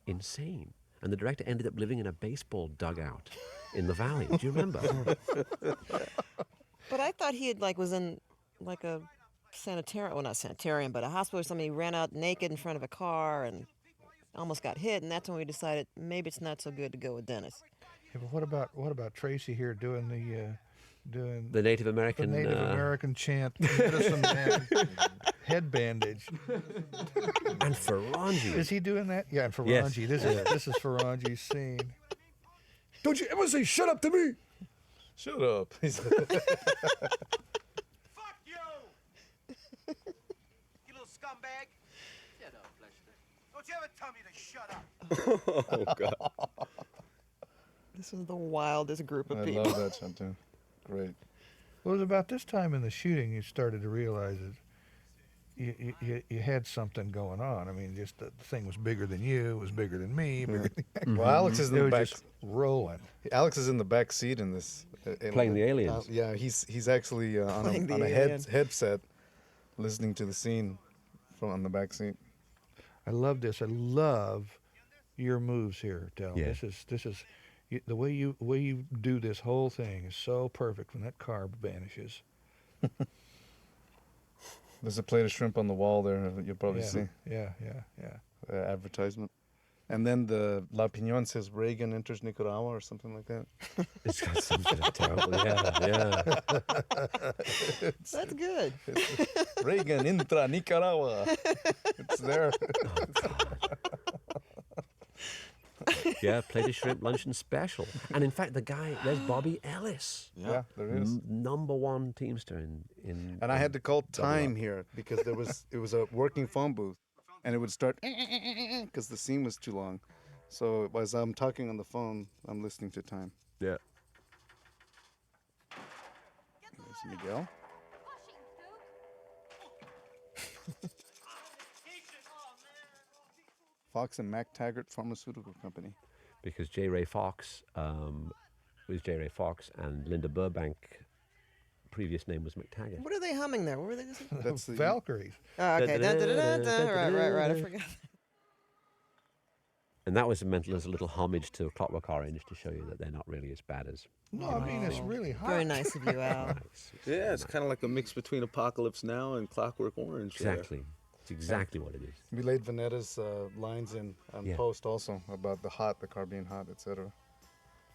insane. And the director ended up living in a baseball dugout in the valley. Do you remember? But I thought he had was in a sanitarium, well, not sanitarium, but a hospital or something. He ran out naked in front of a car and almost got hit, and that's when we decided maybe it's not so good to go with Dennis. Yeah, but what about Tracy here doing The Native American. the Native American chant, medicine man, head bandage. And Ferrangi. Is he doing that? Yeah, and Ferrangi. Yes. This is Ferrangi's scene. Don't you ever say "shut up" to me? Shut up. Fuck you! You little scumbag. Shut up, Lester. Don't you ever tell me to shut up. Oh, God. This is the wildest group of I people. love that shot too. Great. Well, it was about this time in the shooting you started to realize that you had something going on. I mean, just the thing was bigger than you, it was bigger than me. Bigger than Well, Alex is in It the was back. just rolling. Alex is in the back seat in this. Playing the aliens. Yeah, he's actually on Playing the a alien. headset, listening to the scene from on the back seat. I love this. I love your moves here, Del. Yeah. This is the way you do this whole thing is so perfect when that car vanishes. There's a plate of shrimp on the wall there. You'll probably yeah. see Yeah. advertisement. And then the La Piñon says Reagan enters Nicaragua or something like that. It's got something terrible. Yeah. That's good. Reagan intra Nicaragua. It's there. Oh, God. Yeah, plate of shrimp luncheon special. And in fact, there's Bobby Ellis. Yeah, there is. Number one teamster in. And I had to call Double time Up. here because it was a working phone booth, and it would start because the scene was too long. So as I'm talking on the phone, I'm listening to time. Yeah. There's Miguel. Fox and Mac Taggart Pharmaceutical Company. Because J. Ray Fox was J. Ray Fox, and Linda Burbank, previous name was McTaggart. What are they humming there? What were they just? That's the Valkyries. Oh, okay. Dun, dun, dun, dun, dun. Right. I forgot. And that was meant as a little homage to Clockwork Orange to show you that they're not really as bad as. No, I mean it's really hot. Very nice of you, Al. Yeah, it's kind of like a mix between Apocalypse Now and Clockwork Orange. there. Exactly. It's exactly what it is. We laid Vanetta's lines in on Yeah. post also about the car being hot, etc.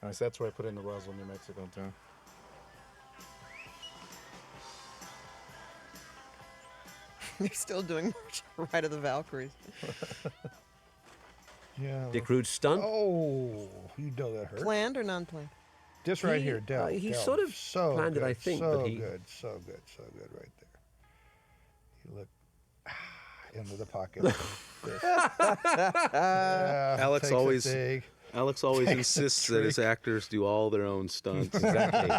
And that's where I put in the Roswell, New Mexico too. They're still doing Ride of the Valkyries. Yeah. Dick Rude's stunt. Oh, you know that hurt. Planned or non-planned? This right He- here, Del. he Del, sort of so planned it, good, I think, So but he- good right there. You look into the pocket. Alex always Take. insists that his actors do all their own stunts. Exactly.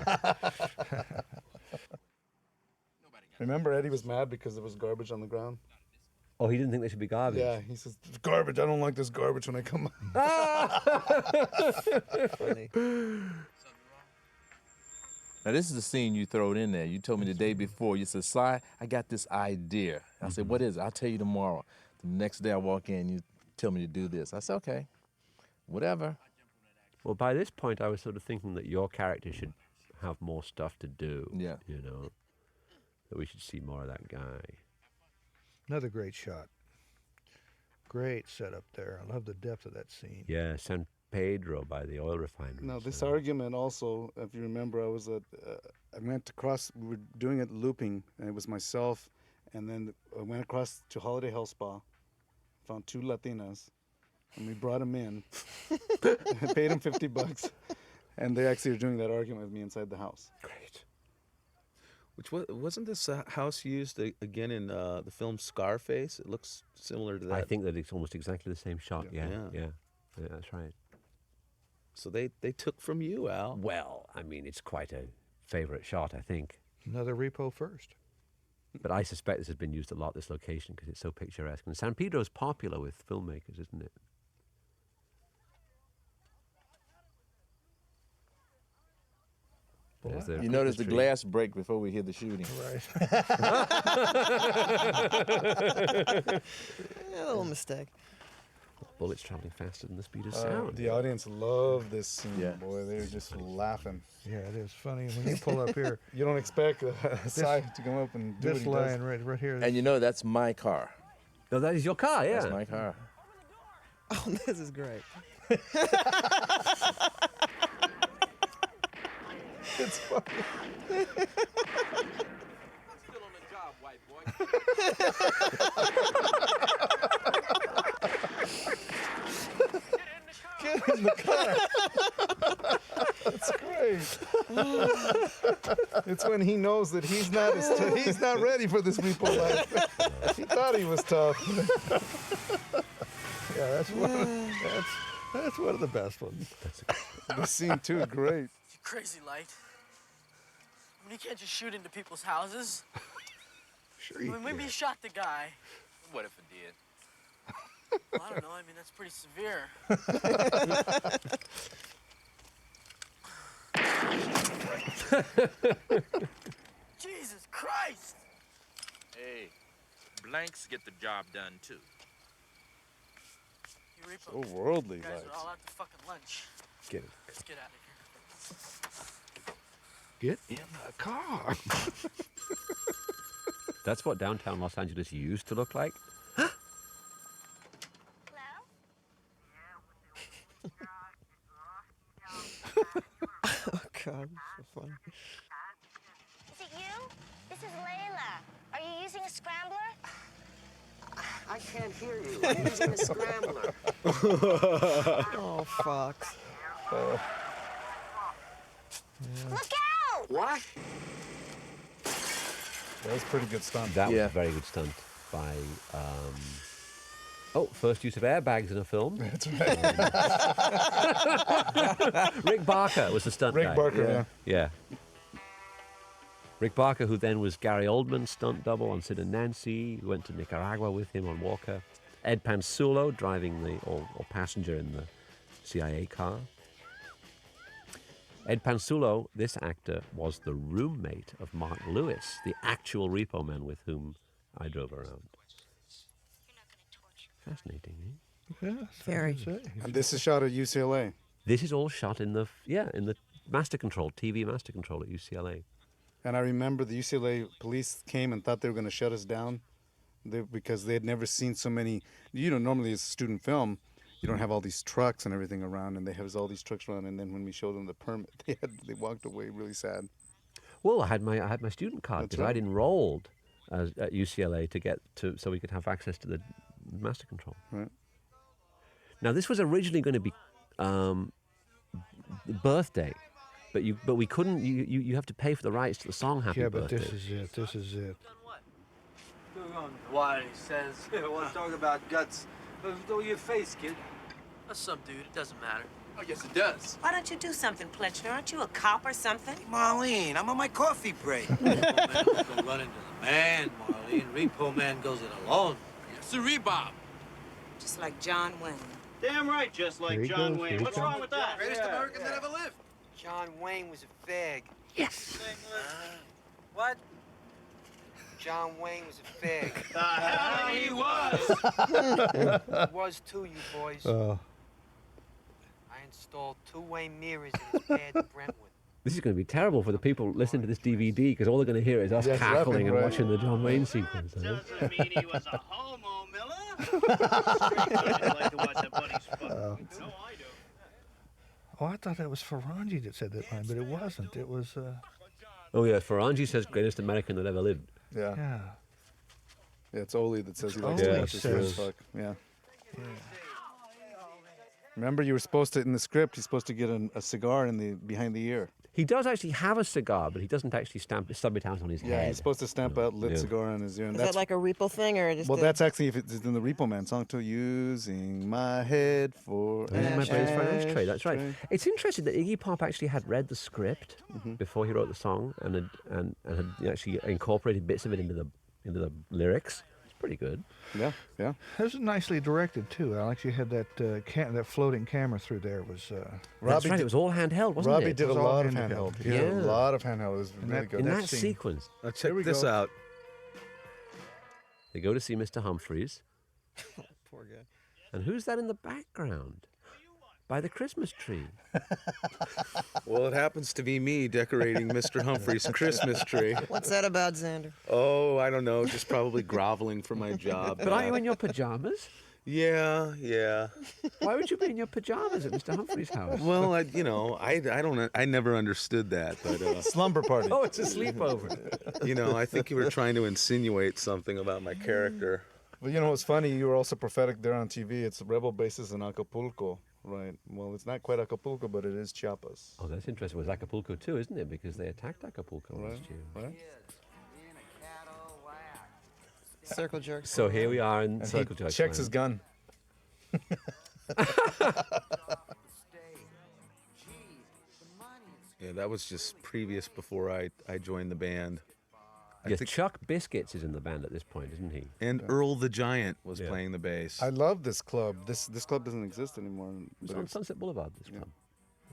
Remember Eddie was mad because there was garbage on the ground? Oh, he didn't think they should be garbage. Yeah, he says, "It's garbage. I don't like this garbage when I come on." Funny. Now, this is the scene you throwed in there. You told me the day before. You said, Sy, I got this idea. I said, what is it? I'll tell you tomorrow. The next day I walk in, you tell me to do this. I said, okay, whatever. Well, by this point, I was sort of thinking that your character should have more stuff to do. Yeah. You know, that we should see more of that guy. Another great shot. Great setup there. I love the depth of that scene. Yeah, San Pedro by the oil refinery. Now, this argument also, if you remember, I went across, we were doing it looping, and it was myself, and then I went across to Holiday Health Spa, found two Latinas, and we brought them in, paid them $50, and they actually are doing that argument with me inside the house. Great. Wasn't this house used again in the film Scarface? It looks similar to that. I think that it's almost exactly the same shot. Yeah, Yeah. yeah, that's right. So they took from you, Al. Well, I mean, it's quite a favorite shot, I think. Another Repo first. But I suspect this has been used a lot, this location, because it's so picturesque. And San Pedro's popular with filmmakers, isn't it? You notice the glass break before we hear the shooting. Right. A little mistake. Bullets traveling faster than the speed of sound. The audience loved this scene, boy. They were just laughing. Yeah, it is funny when you pull up here. You don't expect Sy to come up and do This what he line does. right here. And you know that's my car. No, that is your car, yeah. That's my car. Oh, this is great. It's funny. Still on the job, white boy. Get in the car. That's great. It's when he knows that he's not ready for this Repo life. He thought he was tough. Yeah, that's one of the best ones. This scene too, great. You crazy light. I mean, you can't just shoot into people's houses. Sure I you mean, maybe can. you shot the guy. What if it did? Well, I don't know. I mean, that's pretty severe. Jesus Christ! Hey, blanks get the job done too. You Repo. So worldly, You guys lights. are all out to fucking lunch. Get it. Let's get out of here. Get in the car. That's what downtown Los Angeles used to look like. Oh, God. So funny. Is it you? This is Layla. Are you using a scrambler? I can't hear you. I'm using a scrambler. Oh, Fox. Look out! What? That was a pretty good stunt. That was a very good stunt by. First use of airbags in a film. That's right. Rick Barker was the stunt guy. Rick Barker, Yeah. Rick Barker, who then was Gary Oldman's stunt double on Sid and Nancy, who went to Nicaragua with him on Walker. Ed Pansulo driving or passenger in the CIA car. Ed Pansulo, this actor, was the roommate of Mark Lewis, the actual Repo Man with whom I drove around. Fascinating, eh? Yeah, Very. And this is shot at UCLA. This is all shot in the master control, TV master control at UCLA. And I remember the UCLA police came and thought they were going to shut us down because they had never seen so many. Normally it's student film. You don't have all these trucks and everything around, and they have all these trucks around. And then when we showed them the permit, they walked away really sad. Well, I had my student card because I'd enrolled at UCLA so we could have access to the master control. Right. Now this was originally going to be birthday, but we couldn't. You have to pay for the rights to the song Happy Birthday. Yeah, but this is it. What he says. I want to talk about guts. Throw your face, kid. That's some dude. It doesn't matter. Oh, yes, it does. Why don't you do something, Pletchner? Aren't you a cop or something? Marlene, I'm on my coffee break. Repo Man don't go running to the man, Marlene. Repo Man goes it alone. Yes, sir, Bob. Just like John Wayne. Damn right, just like Here he John goes, Wayne. here he What's comes. wrong with that? Greatest American that ever lived. John Wayne was a fag. Yes. What? John Wayne was a fag. The hell he was! He was too, you boys. Oh. I installed 2 Wayne mirrors in his pad in Brentwood. This is going to be terrible for the people listening to this DVD because all they're going to hear is us Yes, cackling and right. watching the John Wayne sequence. Doesn't mean he was a homo, Miller. Straight guys like to watch their buddies fuck. No, I do. Oh, I thought that was Ferrangi that said that line, but it wasn't. It was. Oh yeah, Ferrangi says greatest American that ever lived. Yeah. Yeah. Yeah, it's Oli that says he likes Oli to watch his friends says- fuck. Yeah. Remember, you were supposed to, in the script, you're supposed to get a cigar behind the ear. He does actually have a cigar, but he doesn't actually stub it out on his Yeah, head. he's supposed to stamp out lit Yeah. cigar on his ear. And Is that like a Repo thing or just? well, that's actually if it's in the Repo Man song too. Using my head for Using my brains for an ashtray. That's right. ashtray. It's interesting that Iggy Pop actually had read the script before he wrote the song and had actually incorporated bits of it into the lyrics. It's pretty good. Yeah, yeah. It was nicely directed too, Alex. You had that that floating camera through there was. That's right. It was all handheld, wasn't Robbie it? did It was a all lot of handheld. handheld. He did a Yeah. lot of handheld. It was And really that- good. In that that scene. sequence, Now check we this go. out. they go to see Mr. Humphreys. Poor guy. And who's that in the background? By the Christmas tree. Well, it happens to be me decorating Mr. Humphrey's Christmas tree. What's that about, Zander? Oh, I don't know, just probably groveling for my job. But are you in your pajamas? Yeah. Why would you be in your pajamas at Mr. Humphrey's house? Well, I never understood that, but Slumber party. Oh, it's a sleepover. I think you were trying to insinuate something about my character. Well, you know what's funny? You were also prophetic there on TV. It's Rebel bases in Acapulco, right? Well, it's not quite Acapulco, but it is Chiapas. Oh, that's interesting. It was Acapulco too, isn't it? Because they attacked Acapulco last year. Right? Circle jerk. So here we are in And Circle he Jerk. checks his gun. Yeah, that was just before I joined the band. Yeah, Chuck Biscuits is in the band at this point, isn't he? And Earl the Giant was Yeah. playing the bass. I love this club. This club doesn't exist anymore. It's but on it's- Sunset Boulevard, this club.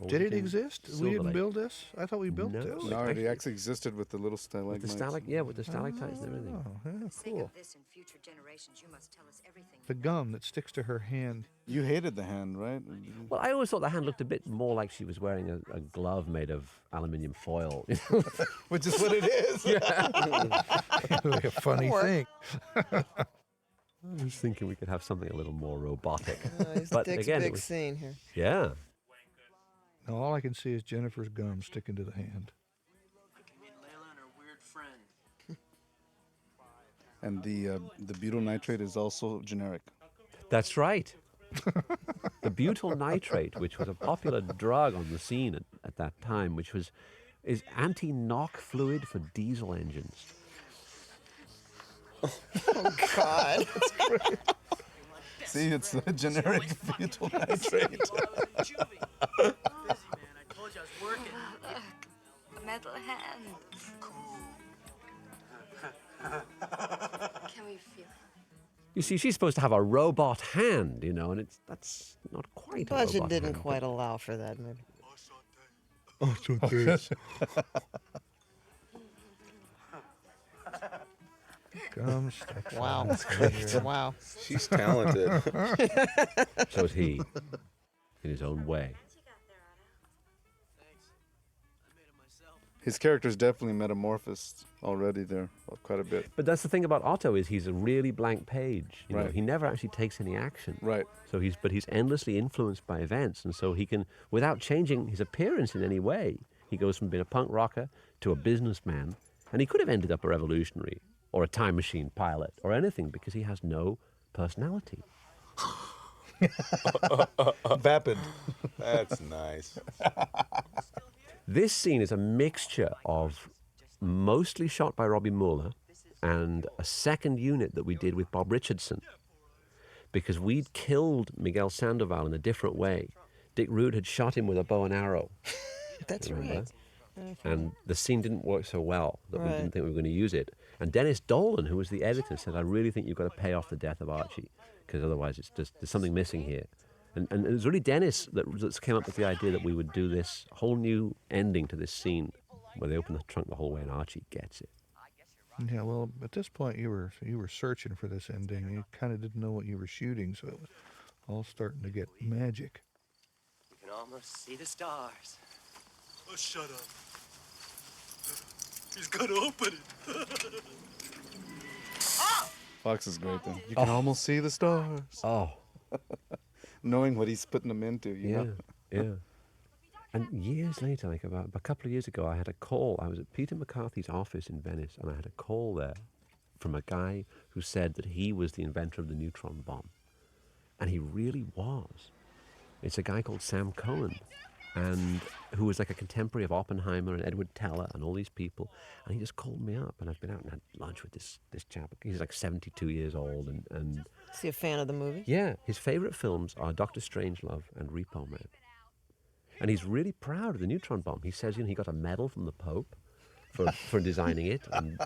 Did it Over in exist? Silver We didn't Lake. build this. I thought we built No. this. No, it actually existed with the little stalagmites. With the stalactites and everything. Oh, yeah, For the sake cool. of this and future generations, you must tell us everything. The gum that sticks to her hand. You hated the hand, right? Well, I always thought the hand looked a bit more like she was wearing a glove made of aluminium foil. Which is what it is. Really a funny Or- thing. I was thinking we could have something a little more robotic. It's But Dick's again, it big was- scene here. Yeah. No, all I can see is Jennifer's gum sticking to the hand. Meet Layla and her weird friend. And the butyl nitrate is also generic. That's right. The butyl nitrate, which was a popular drug on the scene at that time, is anti-knock fluid for diesel engines. Oh God. See, it's the generic butyl nitrate. Busy, man. I told you I was working. A metal hand. Can we feel it? You see, she's supposed to have a robot hand, and that's not quite a Budget robot didn't hand, quite allow for that, maybe. Gum sticks. Wow. That's great. Wow. She's talented. So is he, in his own way. Thanks. I made it myself. His character's definitely metamorphosed already there, quite a bit. But that's the thing about Otto is he's a really blank page. You know, Right. he never actually takes any action. Right. So he's endlessly influenced by events, and so he can, without changing his appearance in any way, he goes from being a punk rocker to a businessman, and he could have ended up a revolutionary or a time machine pilot or anything because he has no personality. Vapid. That's nice. This scene is a mixture of mostly shot by Robbie Mueller and a second unit that we did with Bob Richardson because we'd killed Miguel Sandoval in a different way. Dick Root had shot him with a bow and arrow. That's remember? right. And the scene didn't work so well that we Right. didn't think we were going to use it. And Dennis Dolan, who was the editor, said, I really think you've got to pay off the death of Archie because otherwise it's just, there's something missing here. And it was really Dennis that came up with the idea that we would do this whole new ending to this scene where they open the trunk the whole way and Archie gets it. Yeah, well, at this point you were searching for this ending. You kind of didn't know what you were shooting, so it was all starting to get magic. You can almost see the stars. Oh, shut up. He's gonna open it. Fox is great then. You can almost see the stars. Oh. Knowing what he's putting them into, you know? Yeah. And years later, like about a couple of years ago, I had a call. I was at Peter McCarthy's office in Venice, and I had a call there from a guy who said that he was the inventor of the neutron bomb. And he really was. It's a guy called Sam Cohen. and who was like a contemporary of Oppenheimer and Edward Teller and all these people. And he just called me up, and I've been out and had lunch with this chap. He's like 72 years old, and Is he a fan of the movie? yeah, his favorite films are Dr. Strangelove and Repo Man. And he's really proud of the neutron bomb. He says, he got a medal from the Pope for designing it. And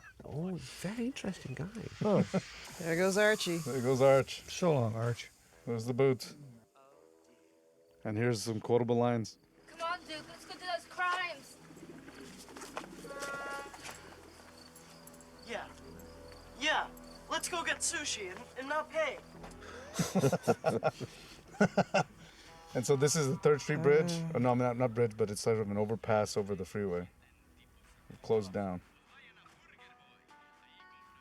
very interesting guy. Oh. There goes Archie. There goes Arch. So long, Arch. There's the boots. And here's some quotable lines. Come on, Duke, let's go do those crimes. Yeah. Let's go get sushi and not pay. And so this is the 3rd Street Bridge. Oh, no, not bridge, but it's sort of an overpass over the freeway. It closed down.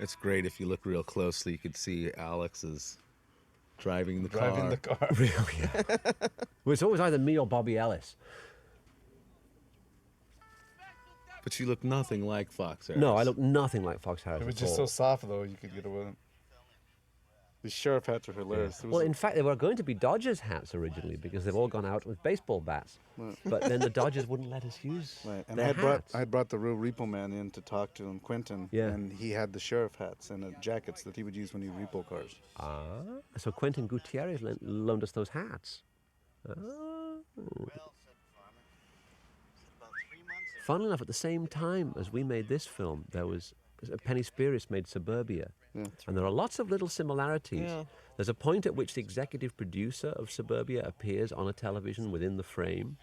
It's great if you look real closely. You could see Alex is driving the car. Driving the car. Really? Yeah. Well, it's always either me or Bobby Ellis. But you look nothing like Fox Harris. No, I look nothing like Fox Harris. It was at just all. so soft, though, you could get away with it. The sheriff hats are hilarious. Well, in fact, they were going to be Dodgers hats originally because they've all gone out with baseball bats. Right. But then the Dodgers wouldn't let us use And their hats. I had brought the real Repo Man in to talk to him, Quentin. Yeah. And he had the sheriff hats and the jackets that he would use when he repo cars. So Quentin Gutierrez loaned us those hats. Funnily enough, at the same time as we made this film, there was Penny Spieris made Suburbia. Yeah. And there are lots of little similarities. Yeah. There's a point at which the executive producer of Suburbia appears on a television within the frame,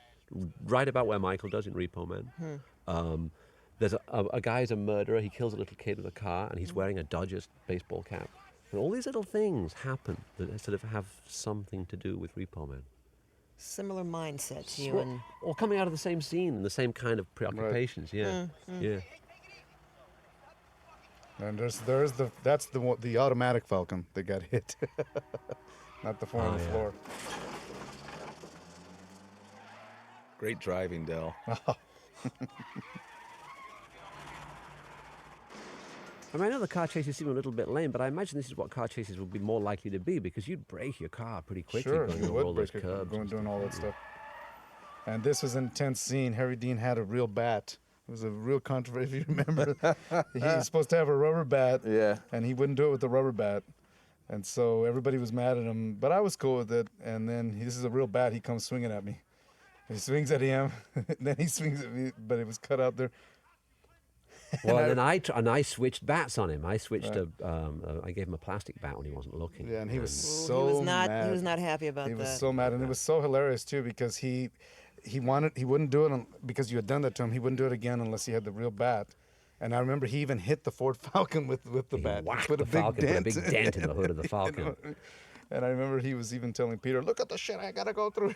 right about where Michael does in Repo Man. There's a guy's a murderer. He kills a little kid with a car, and he's wearing a Dodgers baseball cap. And all these little things happen that sort of have something to do with Repo Man. Similar mindsets, you and... Or coming out of the same scene and the same kind of preoccupations. Yeah, yeah. And that's the automatic Falcon that got hit, not the four on the floor. Great driving, Del. I mean, I know the car chases seem a little bit lame, but I imagine this is what car chases would be more likely to be because you'd brake your car pretty quickly Sure, going you over would all those break it, curbs. doing all that stuff. And this was an intense scene. Harry Dean had a real bat. It was a real controversy, if you remember. He was supposed to have a rubber bat, and he wouldn't do it with the rubber bat. And so everybody was mad at him, but I was cool with it. And then this is a real bat. He comes swinging at me. He swings at him, then he swings at me, but it was cut out there. Well, and then I switched bats on him. I switched I gave him a plastic bat when he wasn't looking. Yeah, and he was mad. He was not happy about that. He was so mad, and it was so hilarious too because he wouldn't do it because you had done that to him. He wouldn't do it again unless he had the real bat. And I remember he even hit the Ford Falcon with the bat. Whacked put the Falcon, put a big dent in the hood of the Falcon. And I remember he was even telling Peter, "Look at the shit I gotta go through."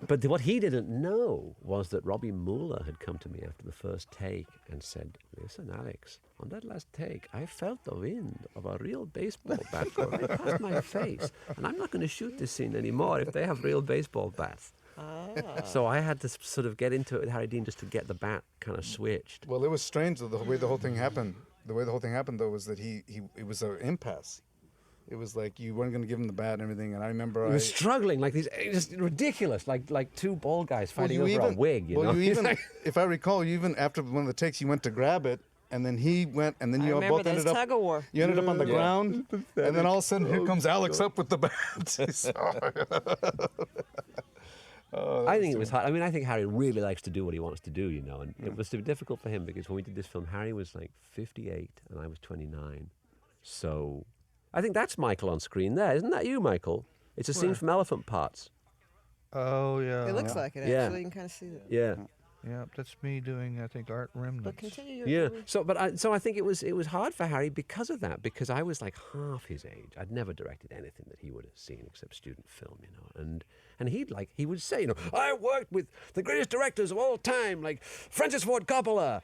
But what he didn't know was that Robbie Mueller had come to me after the first take and said, "Listen, Alex, on that last take, I felt the wind of a real baseball bat go right past my face, and I'm not going to shoot this scene anymore if they have real baseball bats." So I had to sort of get into it with Harry Dean just to get the bat kind of switched. Well, it was strange the way the whole thing happened. The way the whole thing happened, though, was that it was an impasse. It was like you weren't going to give him the bat and everything. And I remember He was struggling like these, just ridiculous, like two bald guys fighting over a wig. You know? You even, if I recall, you even after one of the takes, you went to grab it, and then he went, and then you all both ended up. Tug of war. You ended up on the ground, and then all of a sudden, here comes Alex up with the bat. I think it was hard. I mean, I think Harry really likes to do what he wants to do, you know, and it was difficult for him because when we did this film, Harry was like 58 and I was 29. So I think that's Michael on screen there. Isn't that you, Michael? It's a scene from Elephant Parts. Oh, yeah. It looks like it, actually. Yeah. You can kind of see it. Yeah. Yeah, that's me doing, I think, Art Remnants. But continue your Yeah. career. So I think it was hard for Harry because of that, because I was like half his age. I'd never directed anything that he would have seen except student film, you know. And he would say, you know, I worked with the greatest directors of all time, like Francis Ford Coppola,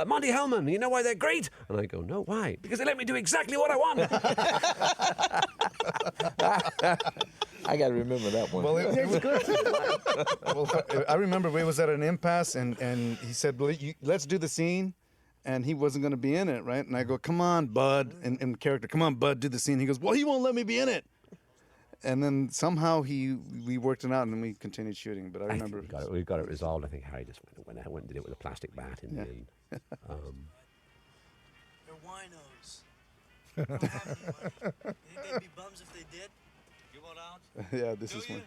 Monty Hellman. You know why they're great? And I go, no, why? Because they let me do exactly what I want. I got to remember that one. Well, it was good. Well, I remember we was at an impasse, and he said, well, let's do the scene. And he wasn't going to be in it, right? And I go, come on, Bud, in character, come on, Bud, do the scene. He goes, well, he won't let me be in it. And then somehow we worked it out, and then we continued shooting. But I remember we got it resolved. I think Harry just went and did it with a plastic bat in the end. They're winos. They don't have any money. You think they'd be bums if they did? You want out? Yeah, this Do is you? one.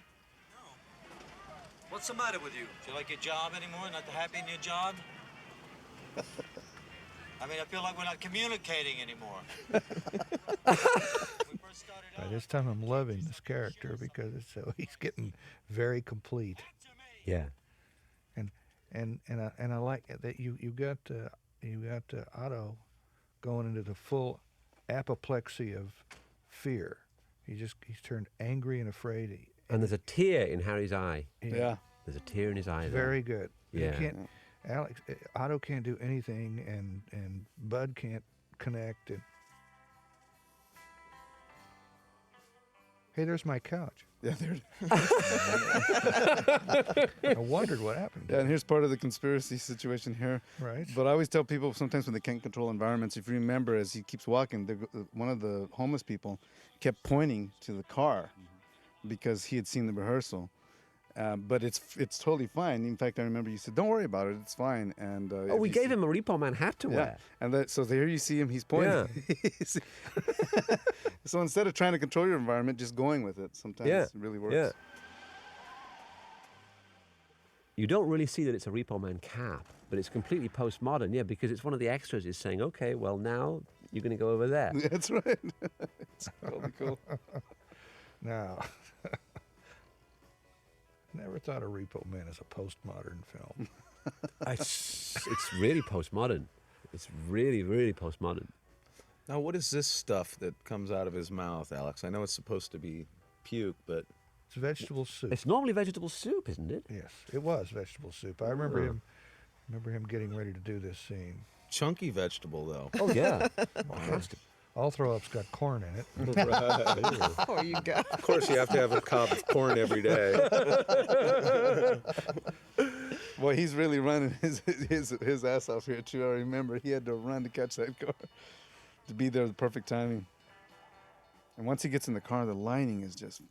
No. What's the matter with you? Do you like your job anymore? Not happy in your job? I mean, I feel like we're not communicating anymore. By this time, I'm loving this character because he's getting very complete. Yeah. And I like that you got Otto going into the full apoplexy of fear. He's turned angry and afraid. And there's a tear in Harry's eye. Yeah. There's a tear in his eye. Very good. Yeah. Otto can't do anything, and Bud can't connect. And hey, there's my couch. Yeah, there. I wondered what happened. Yeah, and here's part of the conspiracy situation here. Right. But I always tell people sometimes when they can't control environments, if you remember, as he keeps walking, one of the homeless people kept pointing to the car because he had seen the rehearsal. But it's totally fine. In fact, I remember you said, "Don't worry about it. It's fine." And we gave him a Repo Man hat to wear. And so there you see him. He's pointing. Yeah. So instead of trying to control your environment, just going with it sometimes it really works. Yeah. You don't really see that it's a Repo Man cap, but it's completely postmodern. Yeah, because it's one of the extras is saying, "Okay, well now you're going to go over there." Yeah, that's right. It's totally cool. Now. Never thought of Repo Man as a postmodern film. It's really postmodern. It's really, really postmodern. Now, what is this stuff that comes out of his mouth, Alex? I know it's supposed to be puke, but... It's vegetable soup. It's normally vegetable soup, isn't it? Yes, it was vegetable soup. I remember him getting ready to do this scene. Chunky vegetable, though. Oh, yeah. All throw-up's got corn in it. Right. Oh, you got. Of course, you have to have a cob of corn every day. Well, he's really running his ass off here, too. I remember he had to run to catch that car to be there at the perfect timing. And once he gets in the car, the lining is just,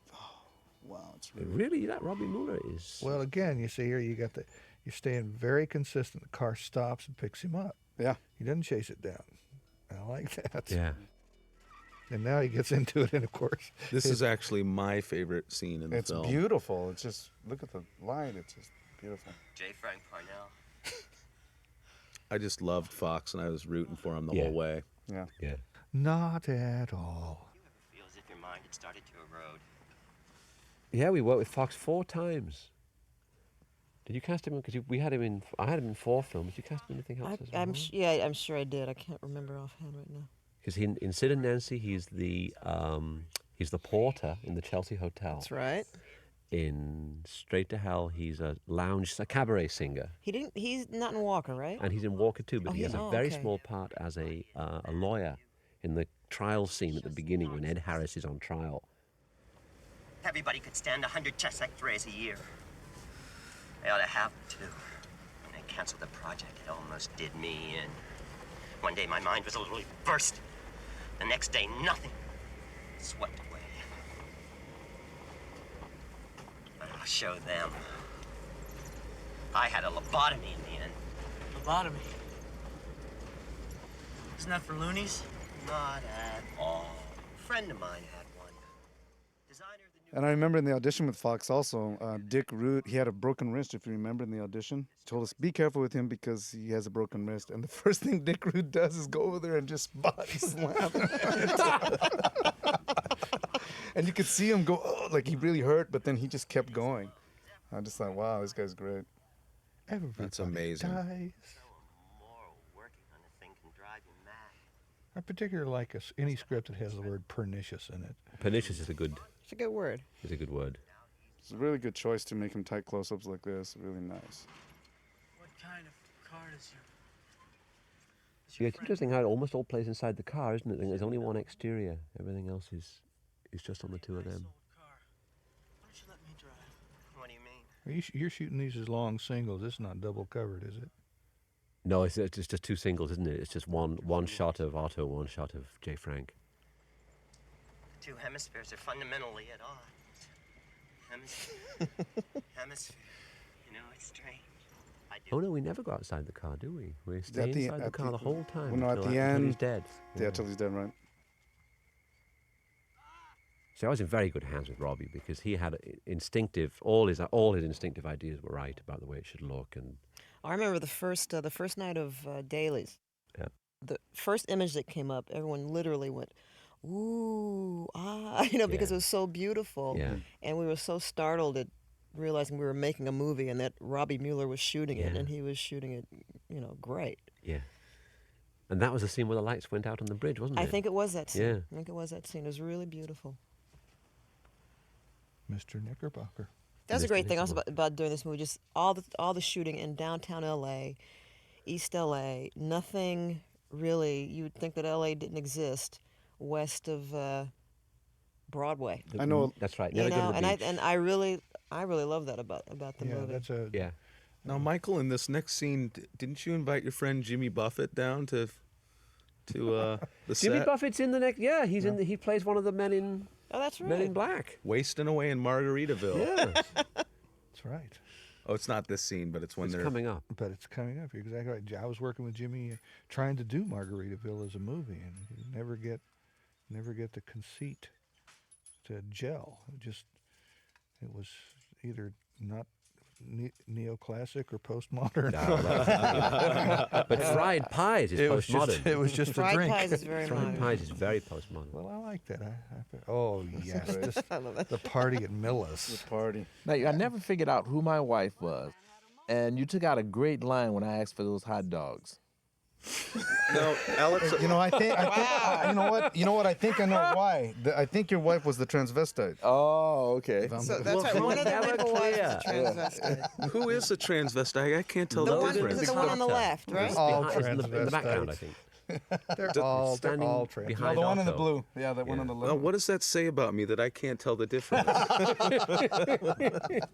wow. It's really that Robbie Mueller is. Well, again, you see here, you're staying very consistent. The car stops and picks him up. Yeah. He doesn't chase it down. I like that. Yeah. And now he gets into it, and of course... This is actually my favorite scene in the film. It's beautiful. It's just, look at the line. It's just beautiful. J. Frank Parnell. I just loved Fox, and I was rooting for him the whole way. Yeah. Yeah. Not at all. You ever feel as if your mind had started to erode? Yeah, we worked with Fox 4 times. Did you cast him? Because I had him in 4 films. Did you cast him in anything else as well? I'm sure I did. I can't remember offhand right now. Because in Sid and Nancy, he's the porter in the Chelsea Hotel. That's right. In Straight to Hell, he's a cabaret singer. He's not in Walker, right? And he's in Walker too, but he has a very small part as a lawyer in the trial scene at the beginning when Ed Harris is on trial. Everybody could stand 100 chest X-rays a year. They ought to have them, too. When they canceled the project, it almost did me in. One day, my mind was literally burst. The next day, nothing. Swept away. I'll show them. I had a lobotomy in the end. Lobotomy? Isn't that for loonies? Not at all. A friend of mine had one. And I remember in the audition with Fox also, Dick Root, he had a broken wrist, if you remember in the audition. He told us, be careful with him because he has a broken wrist. And the first thing Dick Root does is go over there and just body slam him. And you could see him go, oh, like he really hurt, but then he just kept going. I just thought, wow, this guy's great. That's amazing. Dies. I particularly like any script that has the word pernicious in it. Pernicious is a good word. It's a good word. It's a really good choice to make him tight close-ups like this. Really nice. What kind of car is Yeah, it's interesting how it almost all plays inside the car, isn't it? There's only one exterior. Everything else is just on the two of them. Why don't you let me drive? What do you mean? You're shooting these as long singles. This is not double covered, is it? No, it's just 2 singles, isn't it? It's just one shot of Otto, one shot of J. Frank. two hemispheres are fundamentally at odds. Hemisphere. You know, it's strange. Oh no, we never go outside the car, do we? We stay inside the car the whole time. Well, no, at until the end. he's dead. Yeah, till he's dead, right? So I was in very good hands with Robbie because he had all his instinctive ideas were right about the way it should look. And I remember the first night of dailies. Yeah. The first image that came up, everyone literally went, "Ooh, ah," because it was so beautiful. Yeah. And we were so startled at realizing we were making a movie and that Robbie Mueller was shooting it, and he was shooting it, great. Yeah. And that was the scene where the lights went out on the bridge, wasn't it? I think it was that scene. Yeah. I think it was that scene. It was really beautiful. Mr. Knickerbocker. That's a great thing also about doing this movie. Just all the shooting in downtown L.A., East L.A. Nothing really. You would think that L.A. didn't exist west of Broadway. I know. That's right. Never go to the beach. And I really love that about the movie. Yeah. Now, Michael, in this next scene, didn't you invite your friend Jimmy Buffett down to the set? Jimmy Buffett's in the next. Yeah, he's in. He plays one of the men in. Oh, that's right. Men in Black. Wasting away in Margaritaville. Yeah. That's right. Oh, it's not this scene, but it's when they're coming up. But it's coming up. You're exactly right. I was working with Jimmy trying to do Margaritaville as a movie, and you never get the conceit to gel. It was either not neoclassic or postmodern. But fried pies is postmodern. It was just fried a drink. Pies is very fried modern. pies is very postmodern. Well, I like that. Oh yes, the party at Millis. The party. Now, I never figured out who my wife was, and you took out a great line when I asked for those hot dogs. No, Alex. You know, I think. You know what? You know what? I think I know why. I think your wife was the transvestite. Oh, okay. So that's right. One of the Michael wives is a transvestite. Who is a transvestite? I can't tell The the one, difference. the one on the left, right? All in the background, I think. They're all trans. No, the one in the blue. Yeah, that one on the left. Well, what does that say about me that I can't tell the difference?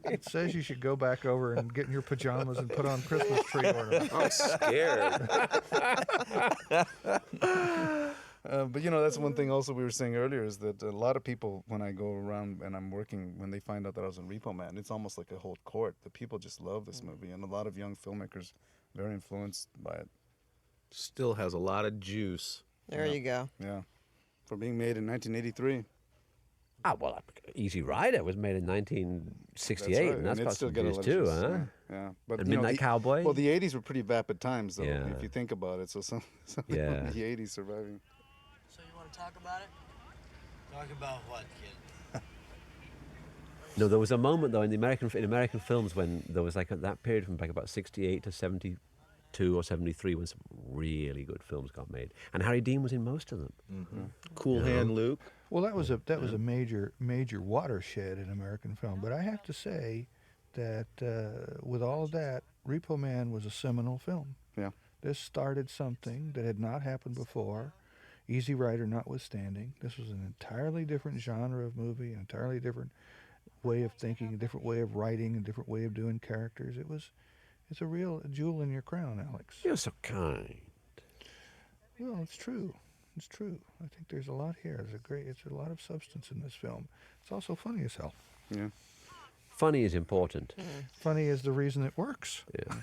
It says you should go back over and get in your pajamas and put on Christmas tree ornaments. I'm scared. But that's one thing also we were saying earlier is that a lot of people, when I go around and I'm working, when they find out that I was in Repo Man, it's almost like a whole court. The people just love this movie, and a lot of young filmmakers very influenced by it. Still has a lot of juice. There you go. Yeah. For being made in 1983. Well, Easy Rider was made in 1968, That's right. and that's And got it's still some got a juice lot of too, juice, huh? Yeah. But And Midnight Cowboy? Well, the 80s were pretty vapid times, though, Yeah. if you think about it. So some Yeah. in the 80s surviving. So you want to talk about it? Talk about what, kid? No, there was a moment though in American films when there was like that period from like about 68 to 72 or 73 when some really good films got made, and Harry Dean was in most of them. Mm-hmm. Cool Hand Luke. Well, that was a major watershed in American film. But I have to say that with all of that, Repo Man was a seminal film. Yeah. This started something that had not happened before. Easy Rider notwithstanding, this was an entirely different genre of movie, an entirely different way of thinking, a different way of writing, a different way of doing characters. It's a real jewel in your crown, Alex. You're so kind. Well, it's true. It's true. I think there's a lot here. It's a lot of substance in this film. It's also funny as hell. Yeah. Funny is important. Funny is the reason it works. Yeah.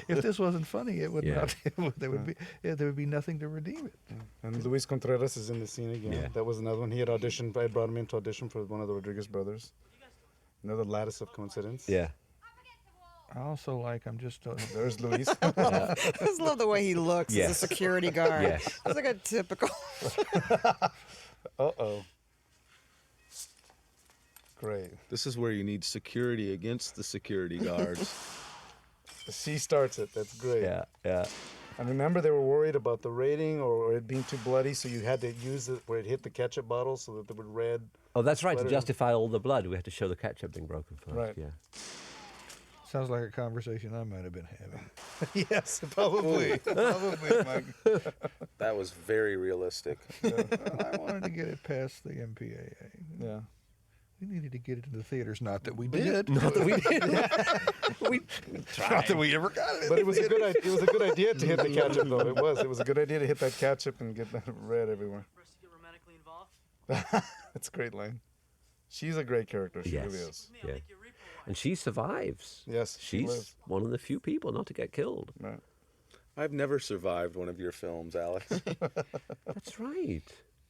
If this wasn't funny, it would Yeah. not. There would be nothing to redeem it. And Luis Contreras is in the scene again. Yeah. That was another one. He had auditioned. I brought him in to audition for one of the Rodriguez brothers. Another lattice of coincidence. Yeah. I also like. There's Luis. I just love the way he looks Yes. as a security guard. Yes. It's like a typical. Uh-oh. Great. This is where you need security against the security guards. She starts it. That's great. Yeah, yeah. And remember, they were worried about the rating or it being too bloody, so you had to use it where it hit the ketchup bottle so that they would red. Oh, that's right. To Splatter. justify all the blood, we had to show the ketchup being broken first. Right. Yeah. Sounds like a conversation I might have been having. Yes, probably. Probably, Mike. That was very realistic. Well, I wanted to get it past the MPAA. Yeah. We needed to get it into the theaters. Not that we did. Not that we did. We Not that we ever got it. But it was a good idea. It was a good idea to hit the ketchup, though. It was. It was a good idea to hit that ketchup and get that red everywhere. For us to get romantically involved? That's a great line. She's a great character. She Yes. really is. Yeah. And she survives. Yes, she She's lives. one of the few people not to get killed. Right. I've never survived one of your films, Alex. That's right.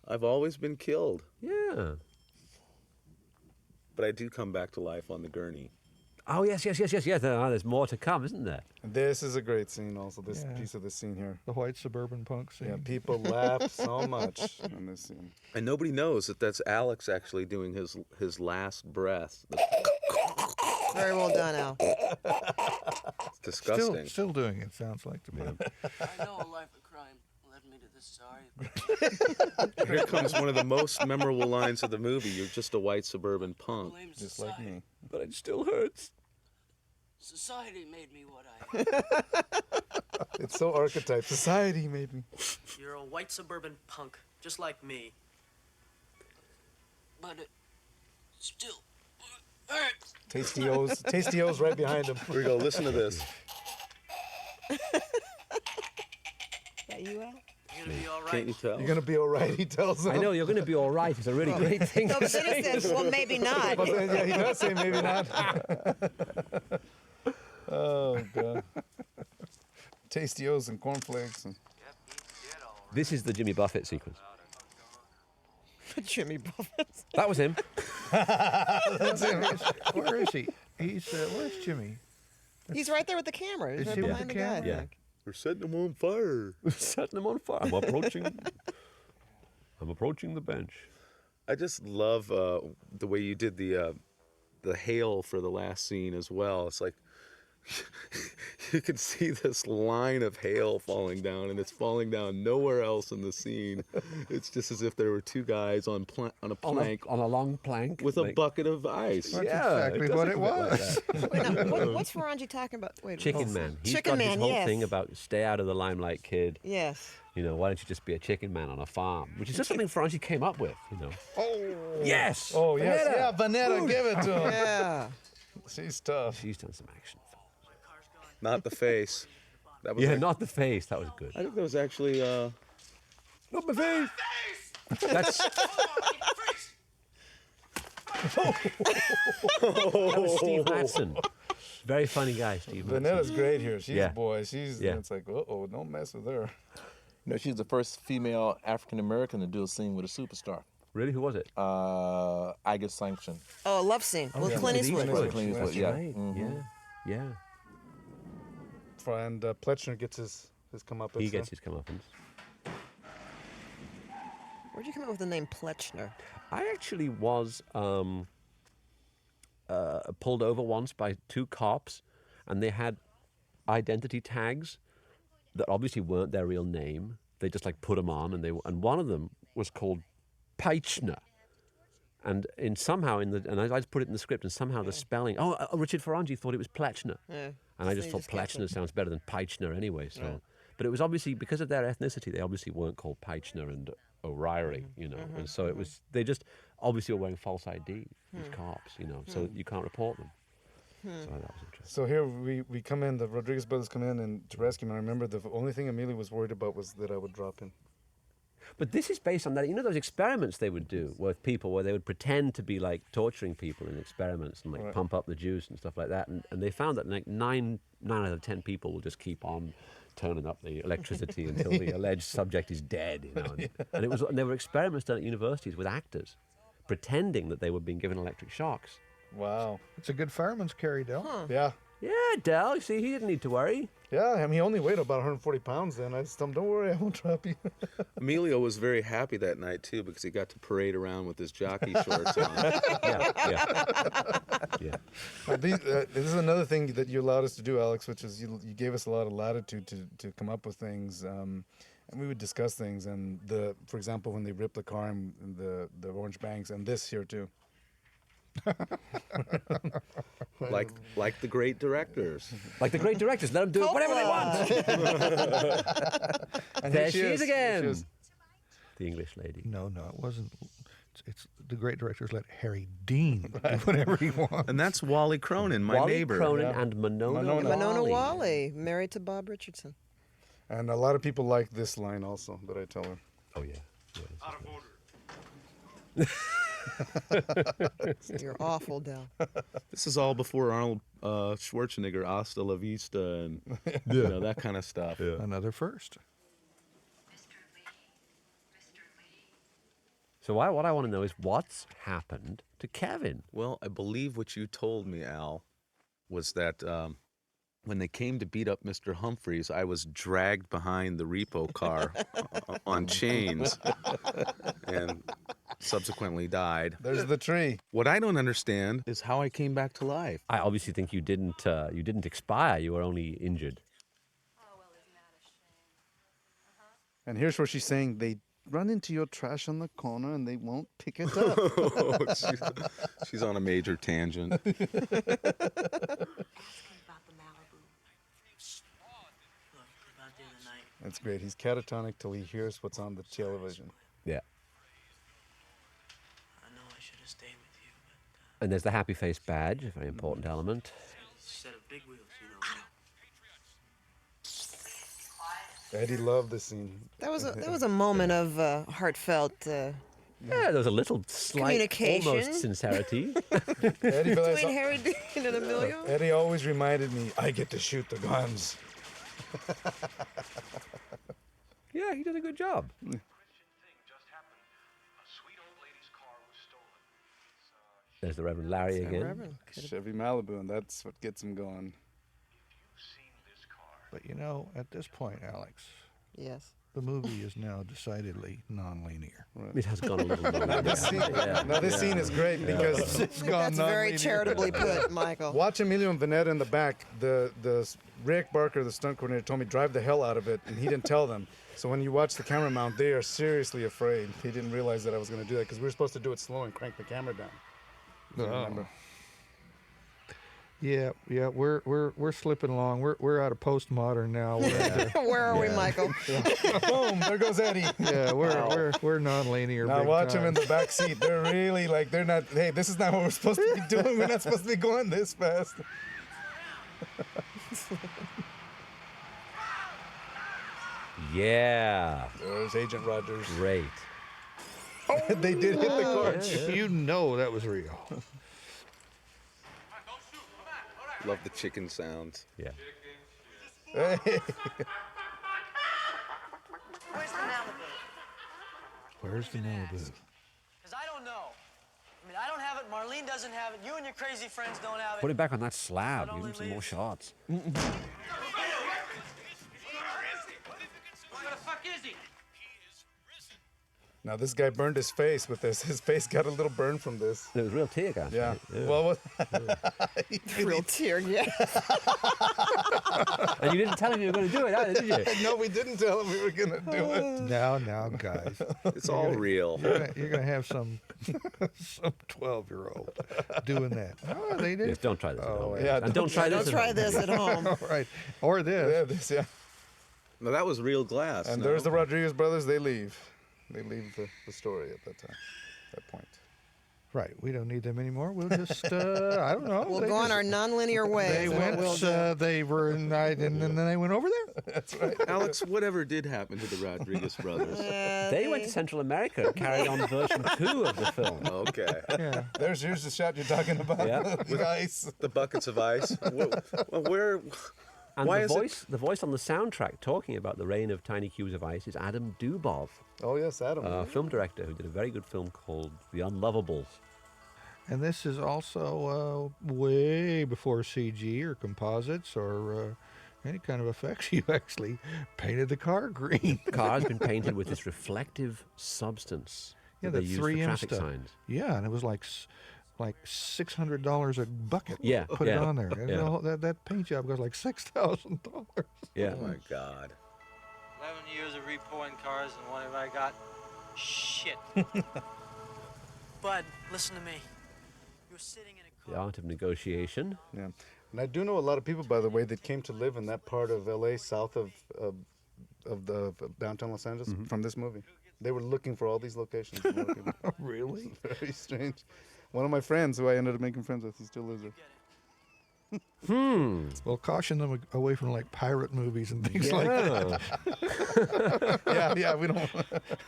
I've always been killed. Yeah. But I do come back to life on the gurney. Oh, yes. There's more to come, isn't there? And this is a great scene also, this Yeah. piece of this scene here. The white suburban punk scene. Yeah, people laugh so much in this scene. And nobody knows that that's Alex actually doing his last breath. Very well done, Al. It's disgusting. Still doing it, sounds like to me. I know a life of crime led me to this sorry. Here comes one of the most memorable lines of the movie. You're just a white suburban punk. Blame Just like society. me. But it still hurts. Society made me what I am. It's so archetype. Society made me. You're a white suburban punk, just like me. But it still hurts. Tasty O's right behind him. Here we go. Listen to this. That you, Al? You're gonna be all right. Can't you tell? You're gonna be all right, he tells him. I know you're going to be all right. It's a really great thing So to Vinny say. says, well, maybe not. But then, yeah, he does say maybe not. Oh, God. Tasty O's and cornflakes. And... This is the Jimmy Buffett sequence. Jimmy Buffett. That was him. That's him. Where is he? Where's Jimmy? He's right there with the camera. He's Is right he with behind the the guy. I camera? think. We're setting him on fire. Setting him on fire. I'm approaching the bench. I just love the way you did the hail for the last scene as well. It's like you can see this line of hail falling down, and it's falling down nowhere else in the scene. It's just as if there were two guys on a plank on a long plank with a bucket of ice. That's Yeah, exactly it what does it look like was. Wait, now, what's Ferrangi talking about? Wait, Chicken Man. He's Chicken got his Man, whole yes. thing about stay out of the limelight, kid. Yes. You know, why don't you just be a chicken man on a farm? Which is just something Ferrangi came up with, you know. Oh. Yes! Oh, yes. Vanetta! Yeah, Vanetta, give it to him. Yeah. She's tough. She's done some action films. Not the face. That was Yeah, act- not the face. That was good. I think that was actually. Not my face! That's... That was Steve Matson. Very funny guy, Steve Matson. Vanetta's great here. She's Yeah. a boy. She's. Yeah. It's like, uh-oh, don't mess with her. You know, she's the first female African American to do a scene with a superstar. Really? Who was it? I Get Sanction. Oh, a love scene with yeah. Clint Eastwood. Clint Eastwood, That's yeah. right. Mhm. Yeah. And Pletchner gets his comeuppance. He gets his comeuppance. Where'd you come up with the name Pletchner? I actually was pulled over once by two cops, and they had identity tags that obviously weren't their real name. They just like put them on, and one of them was called Peichner. And I just put it in the script, and somehow the spelling. Richard Ferrangi thought it was Pletchner, Yeah. and I just So you thought just kept Pletchner it. sounds better than Peichner anyway. So, Yeah. but it was obviously because of their ethnicity. They obviously weren't called Peichner and O'Reilly, you know, and so it was. They just obviously were wearing false ID. These cops, you know, so you can't report them. So that was interesting. So here we come in, the Rodriguez brothers come in and to rescue him. And I remember the only thing Amelia was worried about was that I would drop in. But this is based on that. You know those experiments they would do with people where they would pretend to be like torturing people in experiments and like Right. pump up the juice and stuff like that. And they found that like nine out of 10 people will just keep on turning up the electricity until the alleged subject is dead. You know? And there were experiments done at universities with actors pretending that they were being given electric shocks. Wow. It's a good fireman's carry, Del. Yeah. Yeah, Del. See, he didn't need to worry. Yeah, I mean, he only weighed about 140 pounds then. I just told him, don't worry, I won't drop you. Emilio was very happy that night too because he got to parade around with his jockey shorts on. Yeah. This is another thing that you allowed us to do, Alex, which is you gave us a lot of latitude to come up with things. And we would discuss things. And for example, when they ripped the car and the orange bangs, and this here too. like the great directors. Like the great directors, let them do whatever they want. And There here she is again. Here she is. The English lady. No, it wasn't. It's the great directors let Harry Dean do whatever he wants. And that's Wally Cronin, my Wally neighbor. Cronin and Monona Wally, married to Bob Richardson. And a lot of people like this line also that I tell her. Oh, yeah. Out of order. You're awful, Del. This is all before Arnold Schwarzenegger, Hasta la Vista, and you know, that kind of stuff. Another first. So what I want to know is what's happened to Kevin? Well, I believe what you told me, Al, was that when they came to beat up Mr. Humphreys, I was dragged behind the repo car on chains and subsequently died. There's the tree. What I don't understand is how I came back to life. I obviously think you didn't expire. You were only injured. And here's where she's saying they run into your trash on the corner and they won't pick it up. She's on a major tangent. That's great. He's catatonic till he hears what's on the television. Yeah. I know I should have stayed with you, but And there's the happy face badge, a very important element. set of big wheels, you know. Eddie loved this scene. That was a moment of heartfelt Yeah, there was a little slight, communication. almost sincerity. Eddie, between Harry Dean and Emilio. Eddie always reminded me, I get to shoot the guns. Yeah, he did a good job. There's the Reverend Larry again. Chevy Malibu, and that's what gets him going. But you know, at this point, Alex, Yes. the movie is now decidedly non-linear. It has gone a little Now this scene, now this scene is great because It's gone That's very non-linear. charitably put, Michael. watch Emilio and Vanetta in the back. The Rick Barker, the stunt coordinator, told me drive the hell out of it, and he didn't tell them. So when you watch the camera mount, they are seriously afraid. He didn't realize that I was going to do that because we were supposed to do it slow and crank the camera down. Do you remember? Yeah, we're slipping along. We're out of postmodern now. Where are we, Michael? Boom! There goes Eddie. Yeah, we're non-linear. Now big watch them time. in the back seat. They're really like they're not. Hey, this is not what we're supposed to be doing. We're not supposed to be going this fast. Yeah. There's Agent Rogers. Great. They did hit the cord. You know that was real. Love the chicken sounds. Yeah. Hey. Where's the Malibu? Where's the Malibu? Because I don't know. I mean, I don't have it. Marlene doesn't have it. You and your crazy friends don't have it. Put him back on that slab. Give him some more shots. Where the fuck is he? Now this guy burned his face with this. His face got a little burn from this. It was real tear gas. Yeah. Right? Well, Real tear gas. And you didn't tell him you were going to do it either, did you? no, we didn't tell him we were gonna do it. Now, guys, It's all real. you're gonna have some 12-year-old doing that. Oh, they did. Yes, don't try this at home. yeah, And don't try this Don't try this at home. All right, or this. Yeah, yeah. No, that was real glass. And no? there's the Rodriguez brothers. They leave. They leave the story at that time. That point. Right, we don't need them anymore. We'll just, I don't know. We'll they go on just- our non-linear way. They is what went. we'll do. They were, and then they went over there. That's right. Alex, whatever did happen to the Rodriguez brothers? They went to Central America and carried on version 2 of the film. Okay. Yeah. Here's the shot you're talking about. Yeah. The ice. The buckets of ice. Where? And Why the is it- voice on the soundtrack talking about the reign of tiny cubes of ice is Adam Dubov, Oh yes, Adam. a film director who did a very good film called The Unlovables. And this is also way before CG or composites or any kind of effects. You actually painted the car green. The car has been painted with this reflective substance Yeah, that the they use 3M for traffic stuff. signs. Yeah, and it was like $600 a bucket. Yeah, put yeah, it on there. And yeah. that paint job goes like $6,000. Yeah. Oh my God. 11 years of repoing cars, and what have I got? Shit. Bud, listen to me. You're sitting in a The art of negotiation. Yeah. And I do know a lot of people, by the way, that came to live in that part of LA south of the downtown Los Angeles from this movie. They were looking for all these locations. Really? Very strange. One of my friends, who I ended up making friends with, he still lives there. Well, caution them away from like pirate movies and things like that. We don't.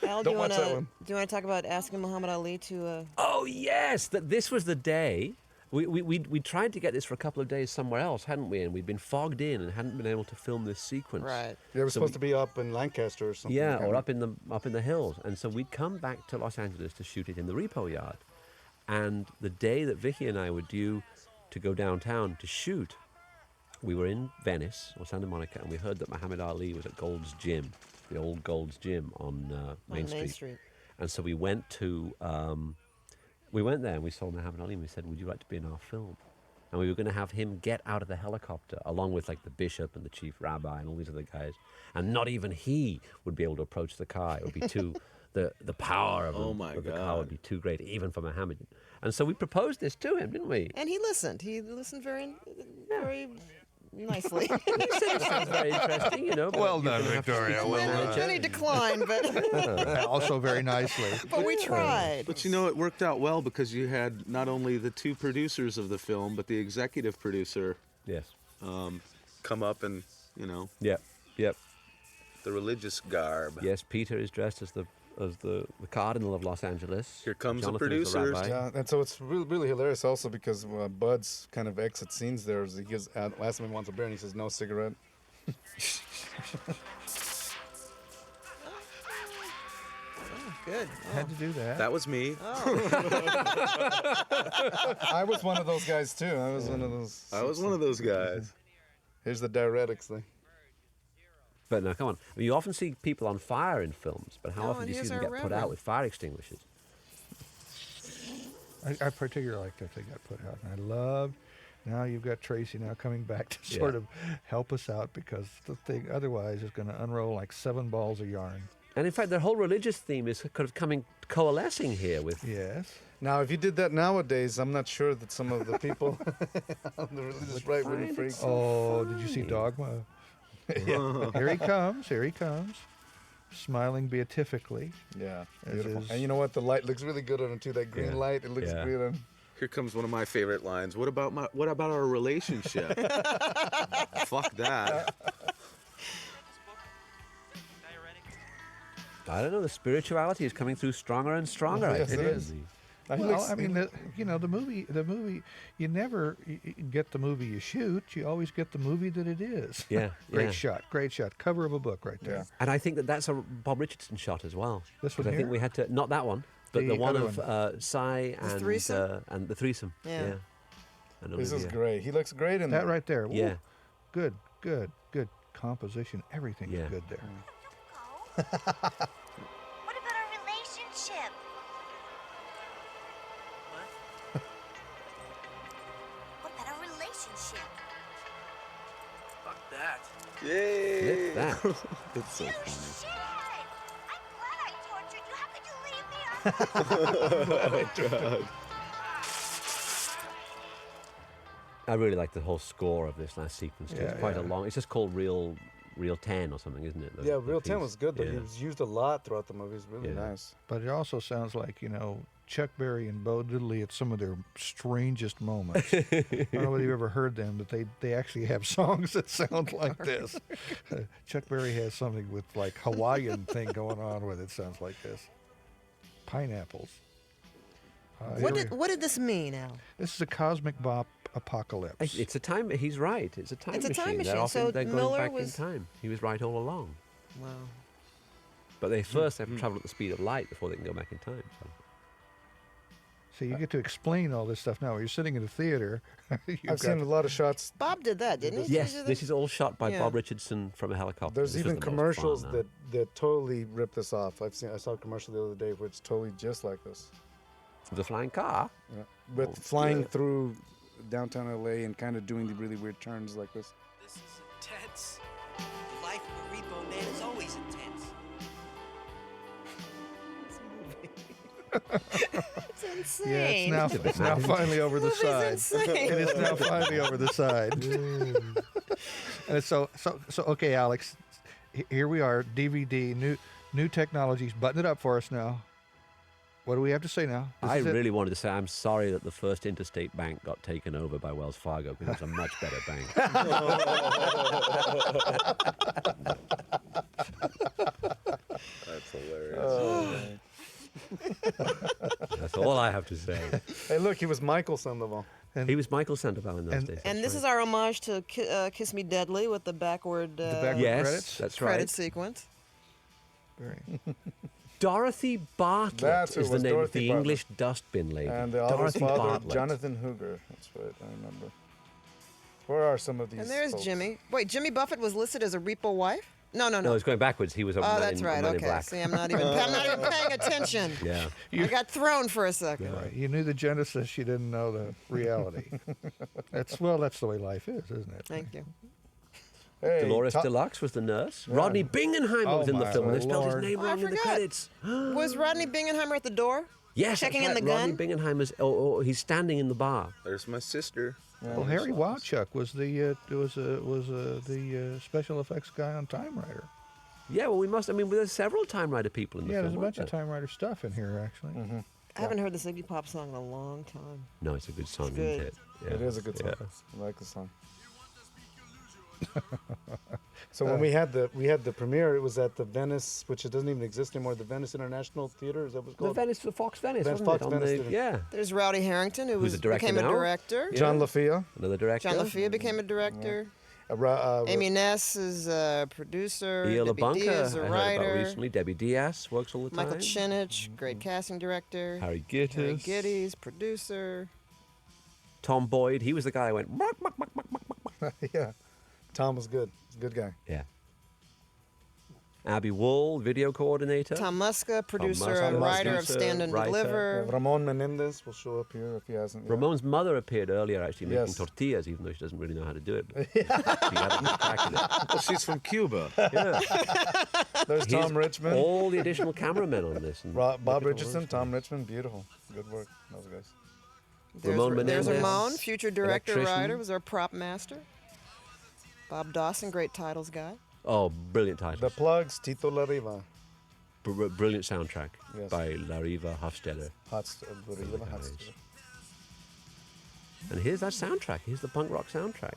Al, Don't watch that one. Do you want to talk about asking Muhammad Ali to? Oh yes, that this was the day. We tried to get this for a couple of days somewhere else, hadn't we? And we'd been fogged in and hadn't been able to film this sequence. Right. Yeah, we're supposed to be up in Lancaster or something. Yeah, or up in the hills. And so we'd come back to Los Angeles to shoot it in the Repo yard. And the day that Vicky and I were due to go downtown to shoot, we were in Venice or Santa Monica, and we heard that Muhammad Ali was at Gold's Gym, the old Gold's Gym on Main Street. And so we went to, we went there and we saw Muhammad Ali and we said, would you like to be in our film? And we were going to have him get out of the helicopter along with like the bishop and the chief rabbi and all these other guys. And not even he would be able to approach the car. It would be too, the power of, the car would be too great even for Muhammad. And so we proposed this to him, didn't we? And he listened. He listened very nicely. He said it sounds very interesting, you know. Well done, Victoria. Well done. Then he declined, but also very nicely. But we tried. But you know, it worked out well because you had not only the two producers of the film, but the executive producer. Yes. Come up and, you know. Yep. The religious garb. Yes, Peter is dressed as the Cardinal of Los Angeles. Here comes Jonathan the is producers. Yeah, and so it's really hilarious also because Bud's kind of exit scenes there is he gives asks him if he wants a beer and he says no cigarette. Good. Had to do that. That was me. I was one of those guys too. I was one of those guys. Here's the diuretics thing. But no, come on. I mean, you often see people on fire in films, but how often do you see them get put out with fire extinguishers? I particularly like that they got put out. And I loved, now you've got Tracy now coming back to sort of help us out because the thing otherwise is going to unroll like 7 balls of yarn. And in fact, their whole religious theme is kind of coalescing here with... Yes. Now, if you did that nowadays, I'm not sure that some of the people on the religious right would freak. Oh, did you see Dogma? Here he comes, smiling beatifically. Yeah, beautiful. And you know what? The light looks really good on him too. That green light, it looks great on. Here comes one of my favorite lines. What about our relationship? Fuck that. I don't know. The spirituality is coming through stronger and stronger. Yes, I think. it is. Well, I mean, the movie. You never get the movie you shoot. You always get the movie that it is. Yeah, Great shot. Cover of a book right there. And I think that's a Bob Richardson shot as well. This one I here? think we had to not that one, but the one other of Sy and the threesome. Yeah. This is great. He looks great in that right there. Yeah. Ooh, good composition. Everything's good there. What about our relationship? What about our relationship? Fuck that. Yay! That. It's so You funny. shithead! I'm glad I tortured you. How could you leave me alone? I really like the whole score of this last sequence too. It's quite a long. It's just called Real 10 or something, isn't it? Yeah, Real 10 was good, but he was used a lot throughout the movie. It's really nice. But it also sounds like, Chuck Berry and Bo Diddley at some of their strangest moments. I don't know whether you've ever heard them, but they actually have songs that sound like this. Chuck Berry has something with like Hawaiian thing going on with it. Sounds like this. Pineapples. What did this mean, Al? This is a cosmic bop apocalypse. It's a time. He's right. It's a time machine. It's a time machine. Often, So they're going Miller back was in time. He was right all along. Wow. But they first have to travel at the speed of light before they can go back in time. So you get to explain all this stuff now. You're sitting in a theater. I've seen a lot of shots. Bob did that, didn't he? Yes, this is all shot by Bob Richardson from a helicopter. There's This was even the most commercials fun, that totally rip this off. I saw a commercial the other day where it's totally just like this. The flying car? Yeah. With flying through downtown LA and kind of doing the really weird turns like this. This is intense. The life of a repo man is always intense. It's insane. Yeah, it's now finally over the side. Insane. It is now finally over the side. And so okay, Alex, here we are, DVD, new technologies. Button it up for us now. What do we have to say now? This I is it? really wanted to say I'm sorry that the First Interstate Bank got taken over by Wells Fargo because it's a much better bank. That's hilarious. Oh, That's all I have to say. Hey, look, he was Michael Sandoval. He was Michael Sandoval in those days. And this is our homage to Kiss Me Deadly with the backward, yes, credits? that's credit right. sequence. Very. Dorothy Bartlett That's who is the was name of Dorothy the Bartlett. English dustbin lady. And the author's Dorothy father, Bartlett. Jonathan Hooger. That's right, I remember. Where are some of these And there's folks? Jimmy. Wait, Jimmy Buffett was listed as a Repo wife? No. No, it's going backwards. He was a Oh, man that's in, right. a man in Okay. black. See, I'm not even paying attention. Yeah. I got thrown for a second. Right. You knew the Genesis, you didn't know the reality. That's the way life is, isn't it? Thank you. Hey, Dolores Deluxe was the nurse. Yeah. Rodney Bingenheimer was in the my film. They spelled his Lord. name Oh, I wrong in the forgot. credits. Was Rodney Bingenheimer at the door? Yes, Checking that's in right. the Rodney gun? Bingenheimer's. he's standing in the bar. There's my sister. Well, Harry Wowchuk was the special effects guy on Time Rider. Yeah, well, we must. I mean, there's several Time Rider people in the Yeah, film. there's a bunch of weren't there? Time Rider stuff in here, actually. I haven't heard the Iggy Pop song in a long time. No, it's a good song, It's isn't good. it? Yeah. It is a good song. Yeah. I like the song. So when we had the premiere, it was at the Venice, which it doesn't even exist anymore. The Venice International Theater, is that what it's The called? Venice, the Fox Venice, wasn't Fox it? On Venice the, Theater. yeah, There's Rowdy Harrington, who Who's a director became now? a director. Yeah. John LaFia. another director. John LaFia became a director. Amy Ness is a producer. Ela Debbie Bunker, Diaz, I a heard about writer. recently. Debbie Diaz works all the time. Michael Chinich, great casting director. Harry Harry Gittis. Giddies, producer. Tom Boyd. He was the guy who went. "Muck, muck, muck, muck, muck, muck." Yeah. Tom was good. He's a good guy. Yeah. Abby Wool, video coordinator. Tom Muska, producer Muska, and writer of producer, Stand and writer. Deliver. Ramon Menendez will show up here if he hasn't yet. Ramon's mother appeared earlier, actually, making Yes. tortillas, even though she doesn't really know how to do it. But she had a good crack at it. Well, she's from Cuba. Yeah. There's Here's Tom Richmond. all the additional cameramen on this. And Bob look at all Richardson, those Tom guys. Richmond, beautiful. Good work, those guys. Ramon There's Menendez, Ramon, future director, electrician. writer, was our prop master. Bob Dawson, great titles guy. Oh, brilliant title. The Plugs, Tito La Riva. Brilliant soundtrack Yes. by Lariva Hofstadter. Riva guys. And here's that soundtrack. Here's the punk rock soundtrack.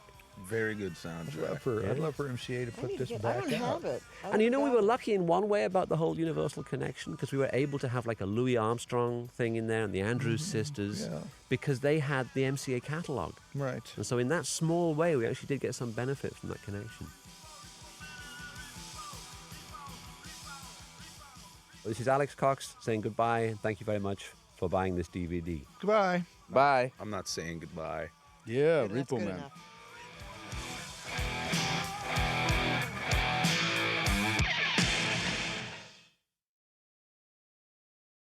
Very good I'd soundtrack. love for MCA to put this I back don't out. have it. And you know, we were lucky in one way about the whole Universal connection because we were able to have like a Louis Armstrong thing in there and the Andrews sisters Yeah. because they had the MCA catalog. Right. And so in that small way, we actually did get some benefit from that connection. Well, this is Alex Cox saying goodbye and thank you very much for buying this DVD. Goodbye. Bye. I'm not saying goodbye. Yeah, That's Repo good Man. enough.